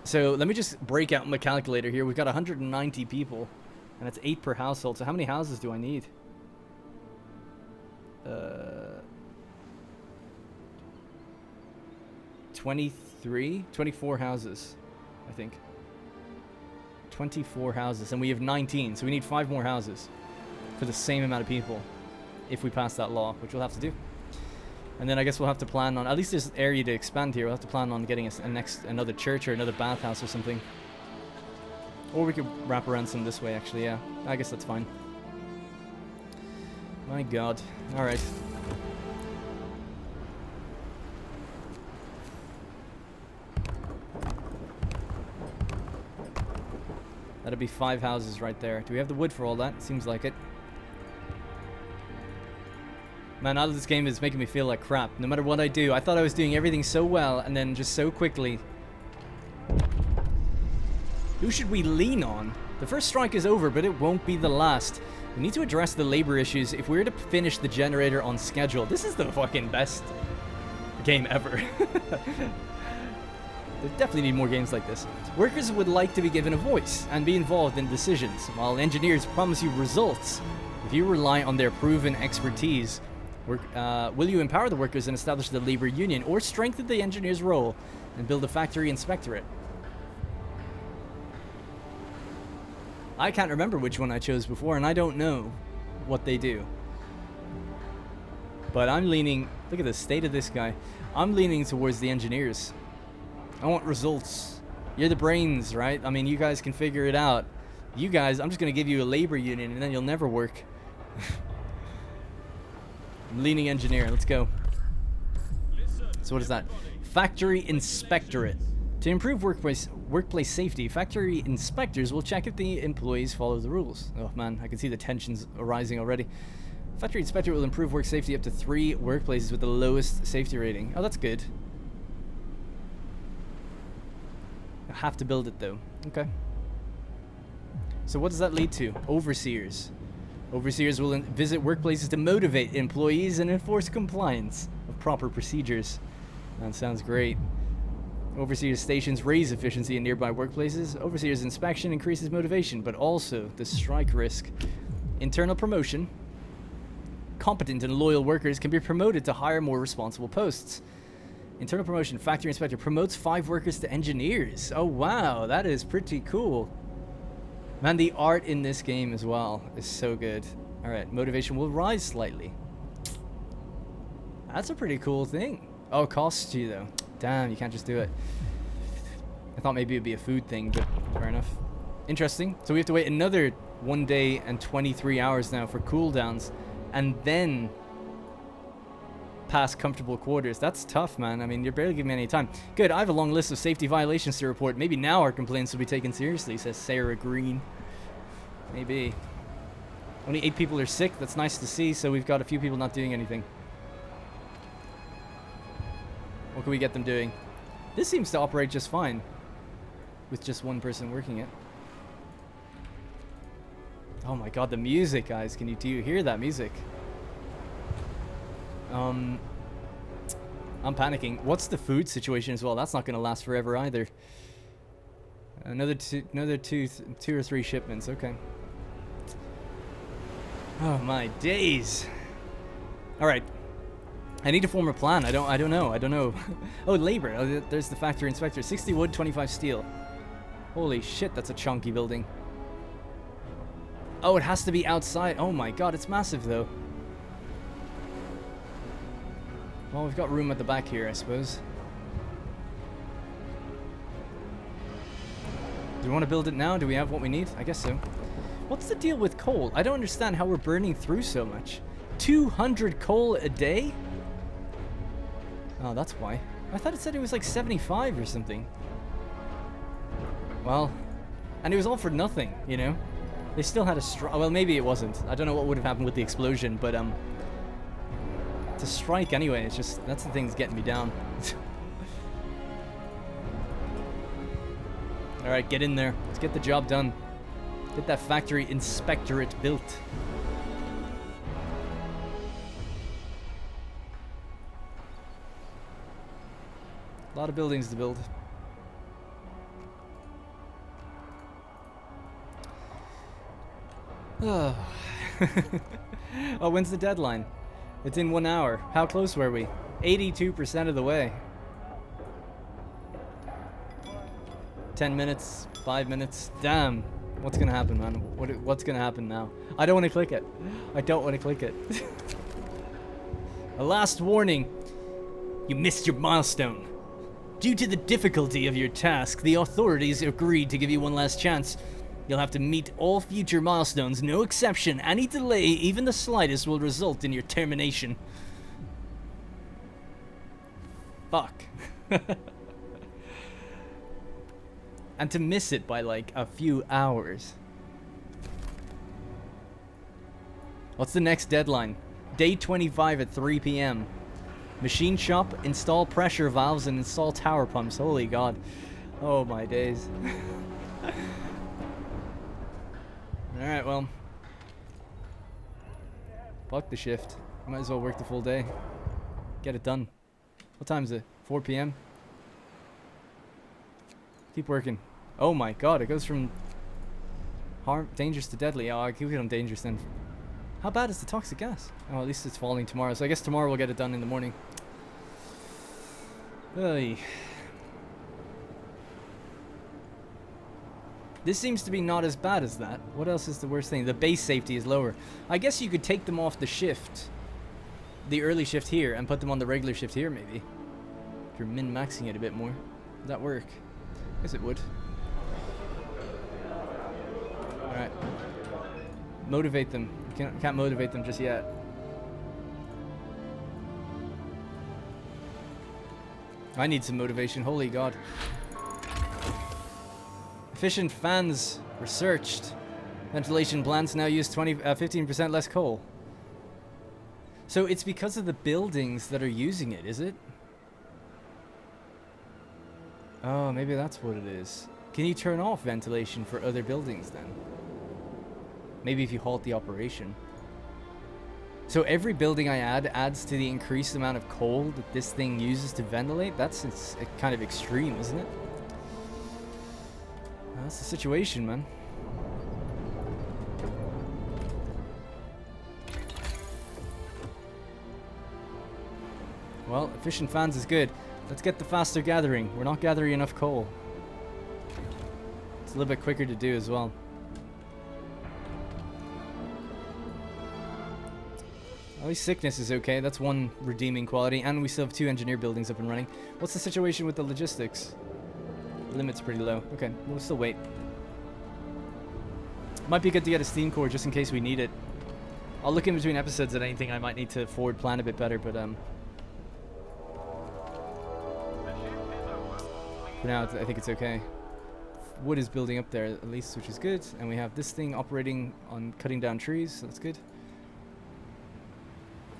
So let me just break out my calculator here. We've got 190 people, and that's 8 per household. So how many houses do I need? 24 houses, I think. 24 houses, and we have 19, so we need 5 more houses for the same amount of people if we pass that law, which we'll have to do. And then I guess we'll have to plan on, at least there's area to expand here, we'll have to plan on getting another church or another bathhouse or something. Or we could wrap around some this way, actually, yeah. I guess that's fine. My god. Alright. That'll be 5 houses right there. Do we have the wood for all that? Seems like it. Man, all of this game is making me feel like crap. No matter what I do, I thought I was doing everything so well, and then just so quickly. Who should we lean on? The first strike is over, but it won't be the last. We need to address the labor issues if we're to finish the generator on schedule. This is the fucking best game ever. They definitely need more games like this. Workers would like to be given a voice and be involved in decisions, while engineers promise you results. If you rely on their proven expertise, will you empower the workers and establish the labor union, or strengthen the engineer's role and build a factory inspectorate? I can't remember which one I chose before, and I don't know what they do. But I'm leaning... Look at the state of this guy. I'm leaning towards the engineers. I want results. You're the brains, right? I mean, you guys can figure it out. You guys, I'm just going to give you a labor union, and then you'll never work. I'm leaning engineer. Let's go. So what is that? Factory inspectorate. To improve workplace safety, factory inspectors will check if the employees follow the rules. Oh man, I can see the tensions arising already. Factory inspector will improve work safety up to 3 workplaces with the lowest safety rating. Oh, that's good. I have to build it though. Okay. So what does that lead to? Overseers. Overseers will visit workplaces to motivate employees and enforce compliance of proper procedures. That sounds great. Overseers stations raise efficiency in nearby workplaces. Overseers inspection increases motivation, but also the strike risk. Internal promotion. Competent and loyal workers can be promoted to higher, more responsible posts. Internal promotion. Factory inspector promotes 5 workers to engineers. Oh wow, that is pretty cool. Man, the art in this game as well is so good. Alright, motivation will rise slightly. That's a pretty cool thing. Oh, it costs you though. Damn, you can't just do it. I thought maybe it'd be a food thing, but fair enough. Interesting. So we have to wait another 1 day and 23 hours now for cooldowns, and then pass comfortable quarters. That's tough, man. I mean, you're barely giving me any time. Good, I have a long list of safety violations to report. Maybe now our complaints will be taken seriously, says Sarah Green. Maybe. Only 8 people are sick. That's nice to see, so we've got a few people not doing anything. What can we get them doing? This seems to operate just fine with just 1 person working it. Oh my god, the music, guys. Do you hear that music? I'm panicking. What's the food situation as well? That's not going to last forever either. Another two or three shipments. Okay. Oh my days. All right. I need to form a plan. I don't know. Oh, labor. Oh, there's the factory inspector. 60 wood, 25 steel. Holy shit, that's a chunky building. Oh, it has to be outside. Oh my god, it's massive though. Well, we've got room at the back here, I suppose. Do we want to build it now? Do we have what we need? I guess so. What's the deal with coal? I don't understand how we're burning through so much. 200 coal a day? Oh, that's why. I thought it said it was like 75 or something. Well, and it was all for nothing, you know? They still had a strike. Well, maybe it wasn't. I don't know what would have happened with the explosion, but to strike anyway, it's just, that's the thing that's getting me down. Alright, get in there. Let's get the job done. Get that factory inspectorate built. A lot of buildings to build. Oh, when's the deadline? It's in 1 hour. How close were we? 82% of the way. 10 minutes, 5 minutes. Damn. What's gonna happen, man? What's gonna happen now? I don't want to click it. I don't want to click it. A last warning. You missed your milestone. Due to the difficulty of your task, the authorities agreed to give you one last chance. You'll have to meet all future milestones, no exception. Any delay, even the slightest, will result in your termination. Fuck. And to miss it by like a few hours. What's the next deadline? Day 25 at 3 p.m. Machine shop, install pressure valves and install tower pumps. Holy god. Oh my days. Alright, well. Fuck the shift. Might as well work the full day. Get it done. What time is it? 4 p.m.? Keep working. Oh my god, it goes from dangerous to deadly. Oh, I'll keep it on dangerous then. How bad is the toxic gas? Oh, at least it's falling tomorrow. So I guess tomorrow we'll get it done in the morning. Oy. This seems to be not as bad as that. What else is the worst thing? The base safety is lower. I guess you could take them off the shift. The early shift here and put them on the regular shift here, maybe. If you're min-maxing it a bit more. Would that work? I guess it would. Alright. Motivate them. Can't motivate them just yet. I need some motivation. Holy God. Efficient fans researched. Ventilation plants now use 15% less coal. So it's because of the buildings that are using it, is it? Oh, maybe that's what it is. Can you turn off ventilation for other buildings then? Maybe if you halt the operation. So every building I add adds to the increased amount of coal that this thing uses to ventilate? It's kind of extreme, isn't it? That's the situation, man. Well, efficient fans is good. Let's get the faster gathering. We're not gathering enough coal. It's a little bit quicker to do as well. At least sickness is okay. That's one redeeming quality. And we still have 2 engineer buildings up and running. What's the situation with the logistics? Limit's pretty low. Okay, we'll still wait. Might be good to get a steam core just in case we need it. I'll look in between episodes at anything I might need to forward plan a bit better, but for now I think it's okay. Wood is building up there at least, which is good. And we have this thing operating on cutting down trees, so that's good.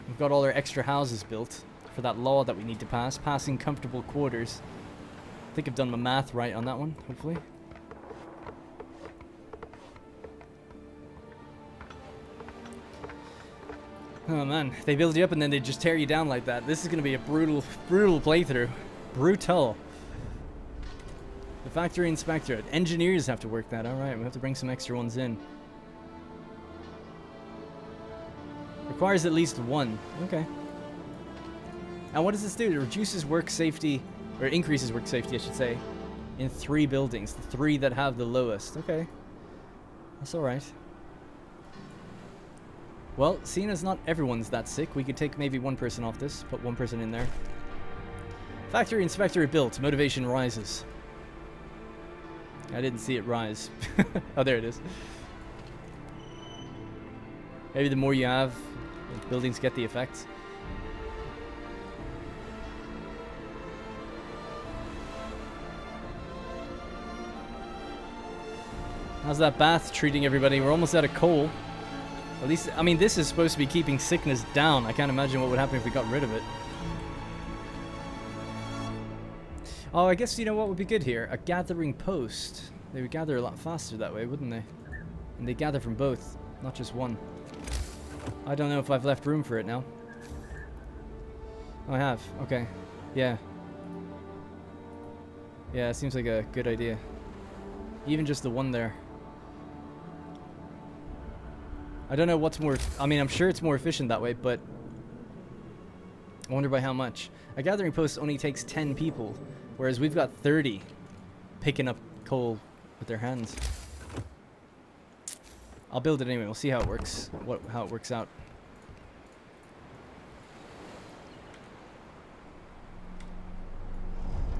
We've got all our extra houses built for that law that we need to pass. Passing comfortable quarters. I think I've done my math right on that one, hopefully. Oh man, they build you up and then they just tear you down like that. This is going to be a brutal playthrough. Brutal. The factory inspectorate. Engineers have to work that. Alright, we have to bring some extra ones in. Requires at least 1. Okay. And what does this do? It reduces work safety, or increases work safety, I should say, in 3 buildings. The 3 that have the lowest. Okay. That's alright. Well, seeing as not everyone's that sick, we could take maybe 1 person off this, put 1 person in there. Factory inspectorate built. Motivation rises. I didn't see it rise. Oh, there it is. Maybe the more you have, the buildings get the effects. How's that bath treating everybody? We're almost out of coal. At least, I mean, this is supposed to be keeping sickness down. I can't imagine what would happen if we got rid of it. Oh, I guess you know what would be good here? A gathering post. They would gather a lot faster that way, wouldn't they? And they gather from both, not just one. I don't know if I've left room for it now. Oh, I have. Okay. Yeah. Yeah, it seems like a good idea. Even just the one there. I don't know what's more... I mean, I'm sure it's more efficient that way, but... I wonder by how much. A gathering post only takes 10 people, whereas we've got 30 picking up coal with their hands. I'll build it anyway. We'll see how it works. How it works out.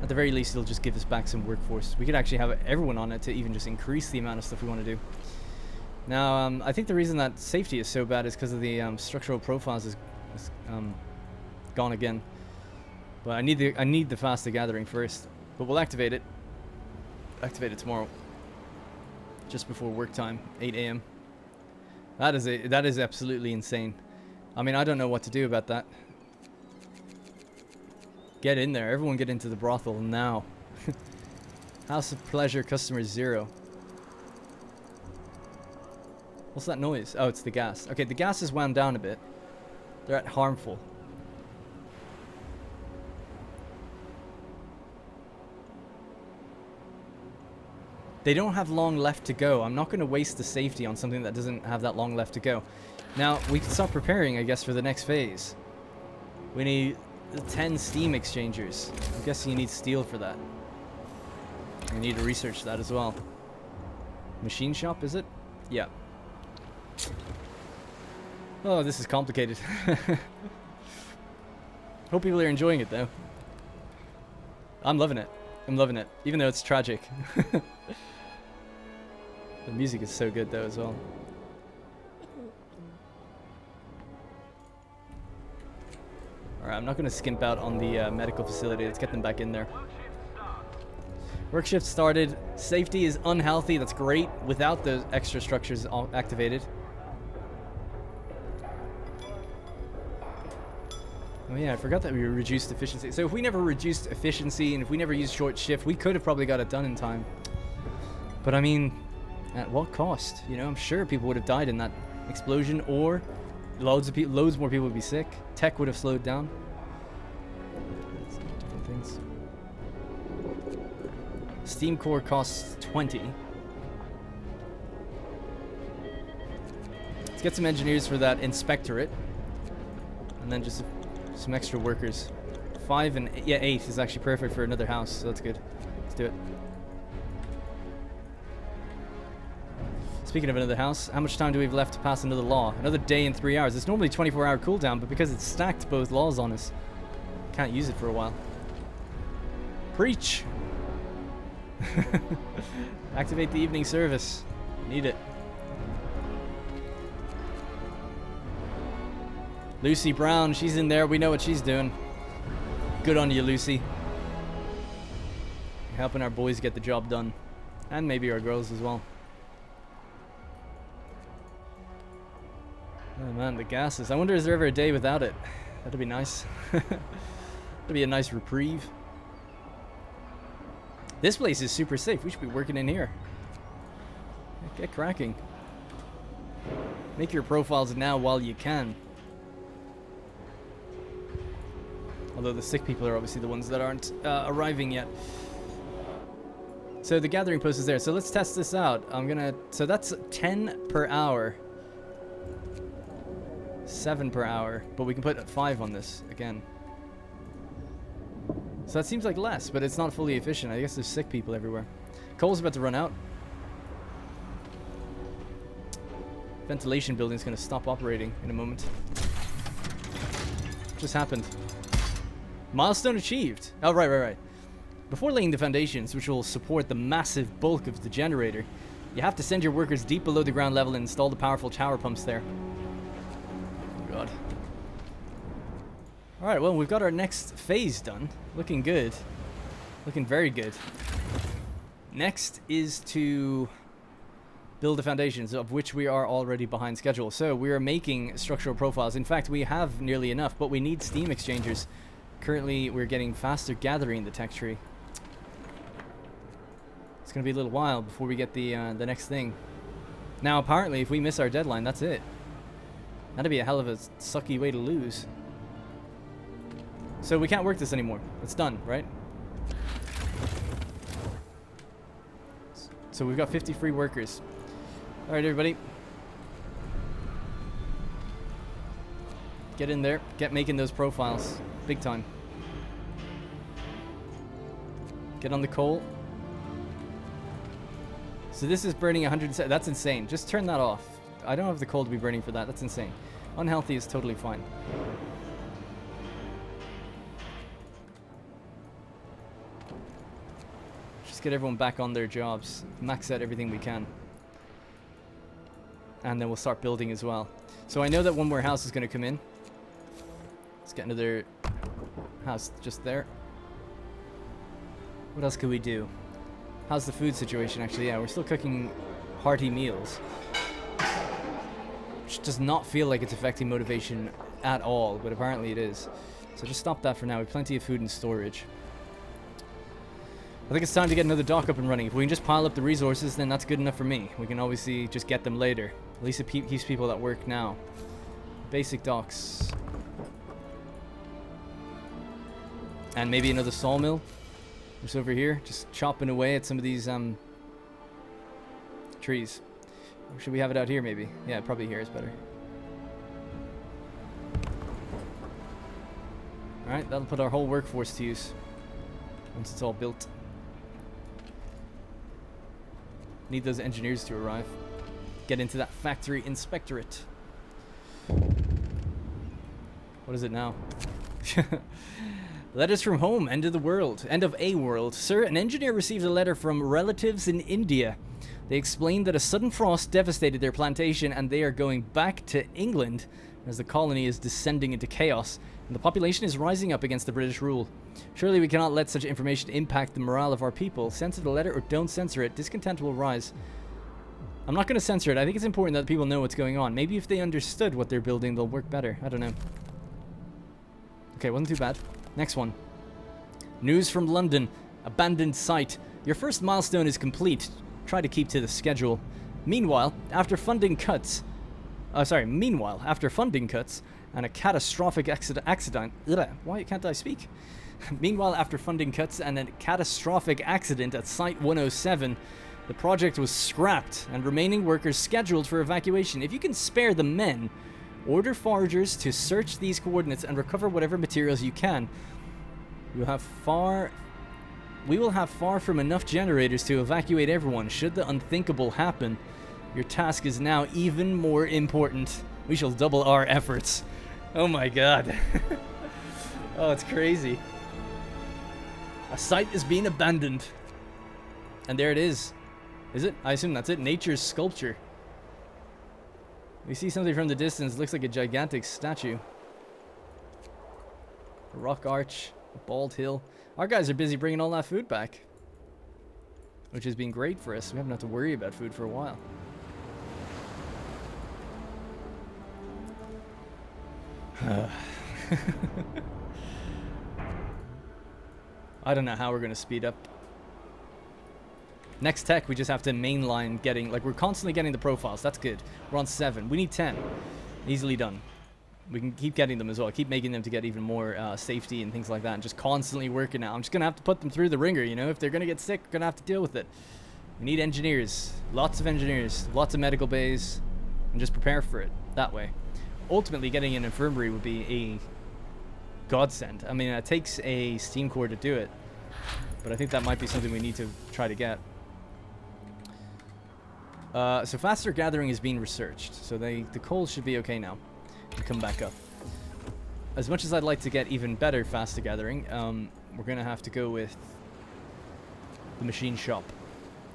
At the very least, it'll just give us back some workforce. We could actually have everyone on it to even just increase the amount of stuff we want to do. Now, I think the reason that safety is so bad is because of the structural profiles is gone again. But I need the faster gathering first. But we'll activate it. Activate it tomorrow. Just before work time, 8 a.m. That is absolutely insane. I mean, I don't know what to do about that. Get in there. Everyone get into the brothel now. House of Pleasure customer 0. What's that noise? Oh, it's the gas. Okay, the gas is wound down a bit. They're at harmful. They don't have long left to go. I'm not going to waste the safety on something that doesn't have that long left to go. Now, we can start preparing, I guess, for the next phase. We need 10 steam exchangers. I'm guessing you need steel for that. We need to research that as well. Machine shop, is it? Yeah. Oh, this is complicated. Hope people are enjoying it, though. I'm loving it. I'm loving it, even though it's tragic. The music is so good, though, as well. Alright, I'm not going to skimp out on the medical facility. Let's get them back in there. Work shift started. Safety is unhealthy. That's great without the extra structures activated. Oh yeah, I forgot that we reduced efficiency. So if we never reduced efficiency and if we never used short shift, we could have probably got it done in time. But I mean, at what cost? You know, I'm sure people would have died in that explosion, or loads more people would be sick. Tech would have slowed down. Different things. Steam core costs 20. Let's get some engineers for that inspectorate, and then just some extra workers. 5 and 8 is actually perfect for another house, so that's good. Let's do it. Speaking of another house, how much time do we have left to pass another law? Another day and 3 hours. It's normally 24-hour cooldown, but because it's stacked both laws on us, can't use it for a while. Preach! Activate the evening service. Need it. Lucy Brown, she's in there. We know what she's doing. Good on you, Lucy. Helping our boys get the job done. And maybe our girls as well. Oh man, the gases. I wonder, is there ever a day without it? That'd be nice. That'd be a nice reprieve. This place is super safe. We should be working in here. Get cracking. Make your profiles now while you can. Although the sick people are obviously the ones that aren't arriving yet. So the gathering post is there. So let's test this out. So that's 10 per hour. 7 per hour. But we can put 5 on this again. So that seems like less, but it's not fully efficient. I guess there's sick people everywhere. Coal's about to run out. Ventilation building's going to stop operating in a moment. Just happened. Milestone achieved. Oh, right. Before laying the foundations, which will support the massive bulk of the generator, you have to send your workers deep below the ground level and install the powerful tower pumps there. Oh, God. Alright, well, we've got our next phase done. Looking good. Looking very good. Next is to build the foundations, of which we are already behind schedule. So we are making structural profiles. In fact, we have nearly enough, but we need steam exchangers. Currently, we're getting faster gathering the tech tree. It's going to be a little while before we get the next thing. Now, apparently, if we miss our deadline, that's it. That'd be a hell of a sucky way to lose. So we can't work this anymore. It's done, right? So we've got 50 free workers. Alright, everybody. Get in there. Get making those profiles. Big time. Get on the coal. So this is burning 107. That's insane. Just turn that off. I don't have the coal to be burning for that. That's insane. Unhealthy is totally fine. Get everyone back on their jobs, max out everything we can, and then we'll start building as well. So I know that one more house is going to come in. Let's get another house just there. What else could we do? How's the food situation actually? Yeah, we're still cooking hearty meals, which does not feel like it's affecting motivation at all, but apparently it is. So just stop that for now. We have plenty of food in storage. I think it's time to get another dock up and running. If we can just pile up the resources, then that's good enough for me. We can obviously just get them later. At least it keeps people that work now. Basic docks. And maybe another sawmill. Just over here, just chopping away at some of these trees. Or should we have it out here, maybe? Yeah, probably here is better. Alright, that'll put our whole workforce to use. Once it's all built. Need those engineers to arrive. Get into that factory inspectorate. What is it now? Letters from home, end of the world. End of a world. Sir, an engineer received a letter from relatives in India. They explained that a sudden frost devastated their plantation and they are going back to England as the colony is descending into chaos and the population is rising up against the British rule. Surely we cannot let such information impact the morale of our people. Censor the letter or don't censor it. Discontent will rise. I'm not going to censor it. I think it's important that people know what's going on. Maybe if they understood what they're building, they'll work better. I don't know. Okay, wasn't too bad. Next one. News from London. Abandoned site. Your first milestone is complete. Try to keep to the schedule. Meanwhile, after funding cuts and a catastrophic accident. Why can't I speak? Meanwhile, after funding cuts and a catastrophic accident at Site 107, the project was scrapped and remaining workers scheduled for evacuation. If you can spare the men, order foragers to search these coordinates and recover whatever materials you can. We will have far from enough generators to evacuate everyone should the unthinkable happen. Your task is now even more important. We shall double our efforts. Oh my god. Oh, it's crazy. A site is being abandoned. And there it is. Is it? I assume that's it. Nature's sculpture. We see something from the distance. Looks like a gigantic statue. A rock arch. A bald hill. Our guys are busy bringing all that food back. Which has been great for us. We haven't had to worry about food for a while. I don't know how we're going to speed up. Next tech, we just have to mainline getting... Like, we're constantly getting the profiles. That's good. We're on 7. We need 10. Easily done. We can keep getting them as well. Keep making them to get even more safety and things like that. And just constantly working out. I'm just going to have to put them through the ringer, you know? If they're going to get sick, we're going to have to deal with it. We need engineers. Lots of engineers. Lots of medical bays. And just prepare for it. That way. Ultimately, getting an infirmary would be a godsend. I mean, it takes a steam core to do it. But I think that might be something we need to try to get. So faster gathering is being researched. So the coal should be okay now. And come back up. As much as I'd like to get even better faster gathering, we're going to have to go with the machine shop.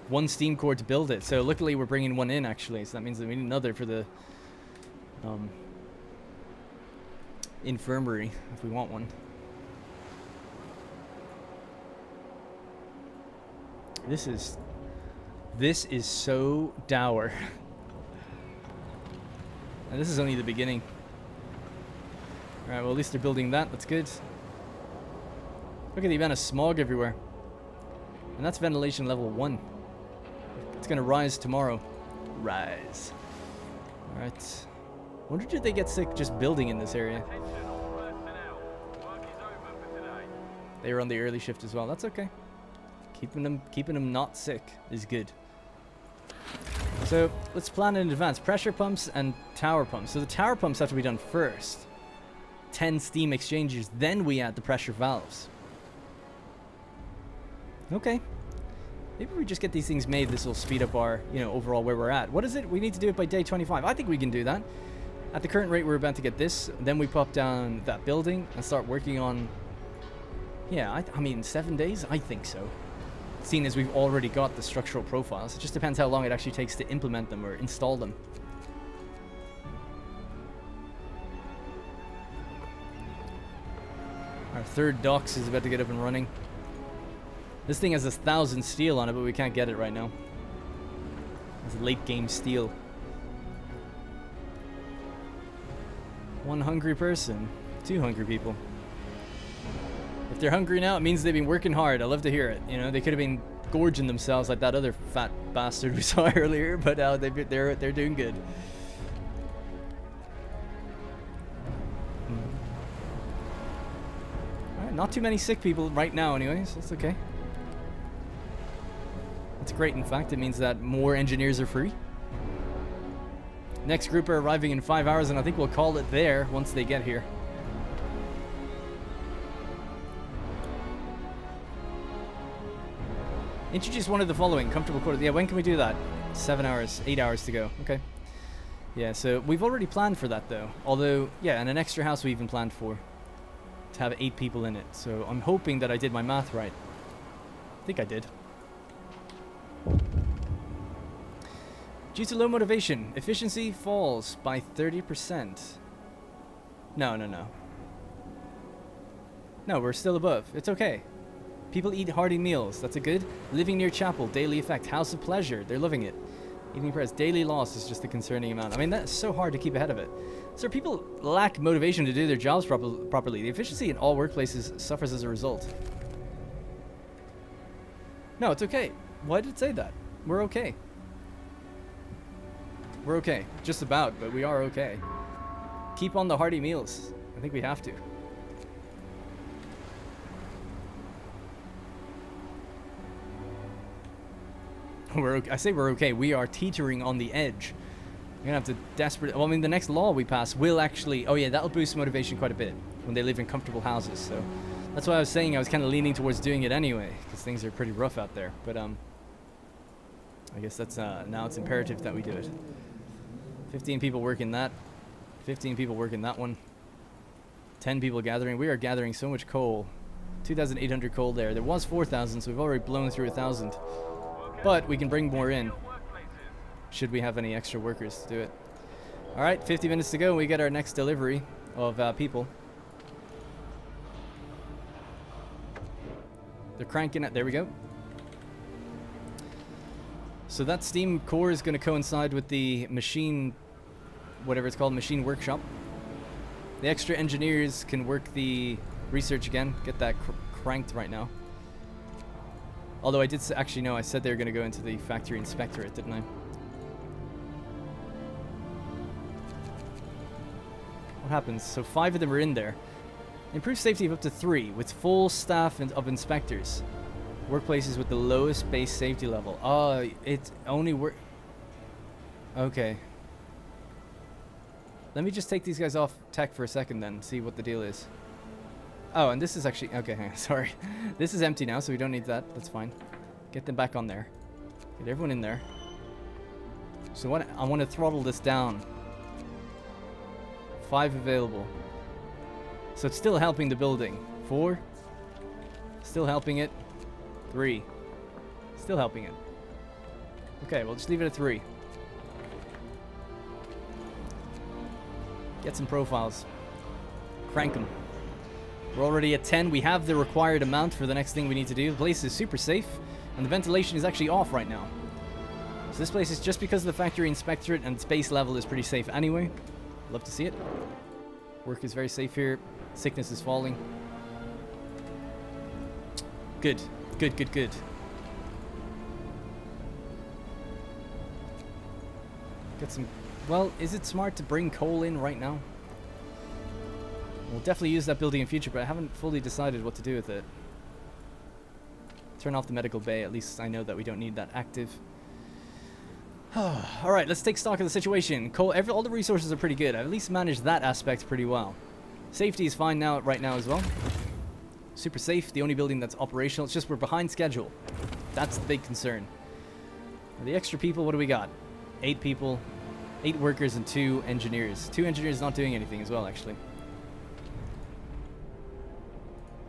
1 steam core to build it. So luckily we're bringing 1 in actually. So that means that we need another for the infirmary if we want one. This is so dour. And this is only the beginning. Alright, well at least they're building that. That's good. Look at the amount of smog everywhere. And that's ventilation level 1. It's gonna rise tomorrow. Rise. Alright. Wonder did they get sick just building in this area? They were on the early shift as well. That's okay. Keeping them not sick is good. So let's plan in advance. Pressure pumps and tower pumps. So the tower pumps have to be done first. 10 steam exchangers, then we add the pressure valves. Okay. Maybe we just get these things made. This will speed up our, overall where we're at. What is it? We need to do it by day 25. I think we can do that. At the current rate, we're about to get this. Then we pop down that building and start working on... Yeah, I mean, 7 days? I think so. Seeing as we've already got the structural profiles. It just depends how long it actually takes to implement them or install them. Our 3rd docks is about to get up and running. This thing has 1,000 steel on it, but we can't get it right now. It's late game steel. 1 hungry person. 2 hungry people. If they're hungry now, it means they've been working hard. I love to hear it. They could have been gorging themselves like that other fat bastard we saw earlier, but they're doing good. Alright, not too many sick people right now anyways. That's okay. It's great, in fact. It means that more engineers are free. Next group are arriving in 5 hours, and I think we'll call it there once they get here. Introduce one of the following. Comfortable quarters. Yeah, when can we do that? 7 hours, 8 hours to go. Okay. Yeah, so we've already planned for that, though. Although, yeah, and an extra house we even planned for. To have 8 people in it. So I'm hoping that I did my math right. I think I did. Due to low motivation, efficiency falls by 30%. No. No, we're still above. It's okay. People eat hearty meals. That's a good. Living near chapel. Daily effect. House of pleasure. They're loving it. Evening prayers. Daily loss is just a concerning amount. I mean, that's so hard to keep ahead of it. So people lack motivation to do their jobs properly. The efficiency in all workplaces suffers as a result. No, it's okay. Why did it say that? We're okay. We're okay. Just about, but we are okay. Keep on the hearty meals. I think we have to. We're okay. I say we're okay. We are teetering on the edge. We're gonna have to well, I mean, the next law we pass will actually... Oh yeah, that'll boost motivation quite a bit when they live in comfortable houses. So that's why I was saying I was kind of leaning towards doing it anyway, because things are pretty rough out there. But I guess that's now it's imperative that we do it. 15 people working that. 15 people working that one. 10 people gathering. We are gathering so much coal. 2,800 coal there. There was 4,000, so we've already blown through 1,000. But we can bring more in, should we have any extra workers to do it. Alright, 50 minutes to go, we get our next delivery of people. They're cranking it, there we go. So that steam core is going to coincide with the machine, whatever it's called, machine workshop. The extra engineers can work the research again, get that cranked right now. Although I did actually know, I said they were going to go into the factory inspectorate, didn't I? What happens? So 5 of them are in there. Improved safety of up to 3 with full staff of inspectors. Workplaces with the lowest base safety level. Oh, it only Okay. Let me just take these guys off tech for a second then, see what the deal is. Oh, and this is actually... Okay, hang on, sorry. This is empty now, so we don't need that. That's fine. Get them back on there. Get everyone in there. So what I want to throttle this down. 5 available. So it's still helping the building. 4. Still helping it. 3. Still helping it. Okay, we'll just leave it at 3. Get some profiles. Crank them. We're already at 10. We have the required amount for the next thing we need to do. The place is super safe, and the ventilation is actually off right now. So this place is just because of the factory inspectorate, and space level is pretty safe anyway. Love to see it. Work is very safe here. Sickness is falling. Good. Good, good, good. Get some... Well, is it smart to bring coal in right now? We'll definitely use that building in future, but I haven't fully decided what to do with it. Turn off the medical bay. At least I know that we don't need that active. Alright, let's take stock of the situation. All the resources are pretty good. I've at least managed that aspect pretty well. Safety is fine now, right now as well. Super safe. The only building that's operational. It's just we're behind schedule. That's the big concern. The extra people, what do we got? 8 people. 8 workers and 2 engineers. 2 engineers not doing anything as well, actually.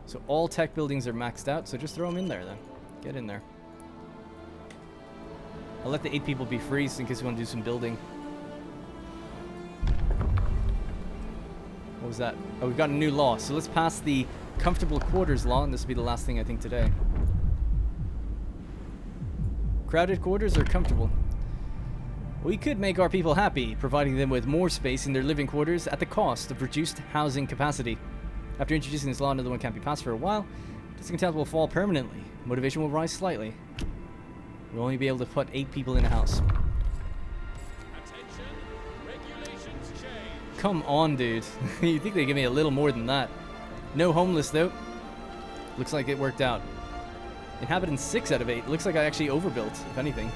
So all tech buildings are maxed out, so just throw them in there then. Get in there. I'll let the 8 people be free in case we want to do some building. What was that? Oh, we've got a new law. So let's pass the comfortable quarters law, and this will be the last thing I think today. Crowded quarters or comfortable? We could make our people happy, providing them with more space in their living quarters at the cost of reduced housing capacity. After introducing this law, another one can't be passed for a while. Discontent will fall permanently. Motivation will rise slightly. We'll only be able to put 8 people in a house. Attention, regulations change. Come on, dude. You think they give me a little more than that? No homeless, though. Looks like it worked out. Inhabitants 6 out of 8. Looks like I actually overbuilt, if anything.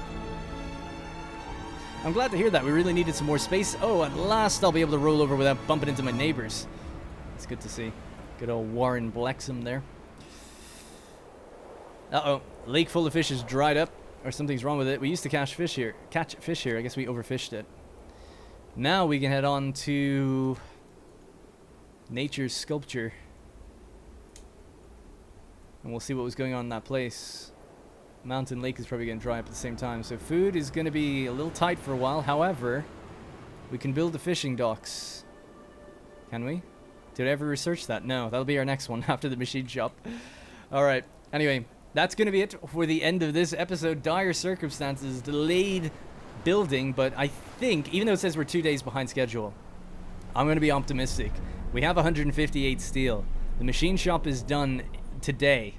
I'm glad to hear that. We really needed some more space. Oh, at last I'll be able to roll over without bumping into my neighbors. It's good to see. Good old Warren Blexham there. Uh-oh. Lake full of fish is dried up. Or something's wrong with it. We used to catch fish here. I guess we overfished it. Now we can head on to Nature's Sculpture. And we'll see what was going on in that place. Mountain Lake is probably going to dry up at the same time. So food is going to be a little tight for a while. However, we can build the fishing docks. Can we? Did I ever research that? No, that'll be our next one after the machine shop. Alright, anyway, that's going to be it for the end of this episode. Dire circumstances, delayed building, but I think, even though it says we're 2 days behind schedule, I'm going to be optimistic. We have 158 steel. The machine shop is done today,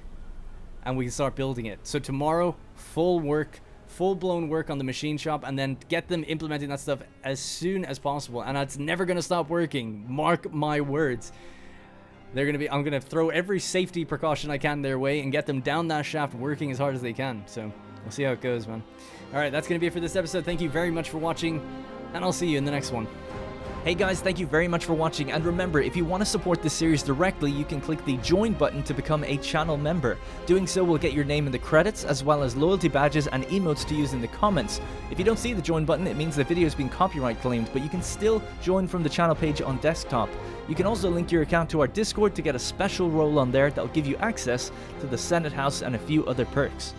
and we can start building it. So tomorrow, full-blown work on the machine shop, and then get them implementing that stuff as soon as possible. And it's never going to stop working. Mark my words. I'm going to throw every safety precaution I can their way and get them down that shaft working as hard as they can. So we'll see how it goes, man. All right, that's going to be it for this episode. Thank you very much for watching, and I'll see you in the next one. Hey guys, thank you very much for watching, and remember, if you want to support this series directly, you can click the join button to become a channel member. Doing so will get your name in the credits, as well as loyalty badges and emotes to use in the comments. If you don't see the join button, it means the video has been copyright claimed, but you can still join from the channel page on desktop. You can also link your account to our Discord to get a special role on there that will give you access to the Senate House and a few other perks.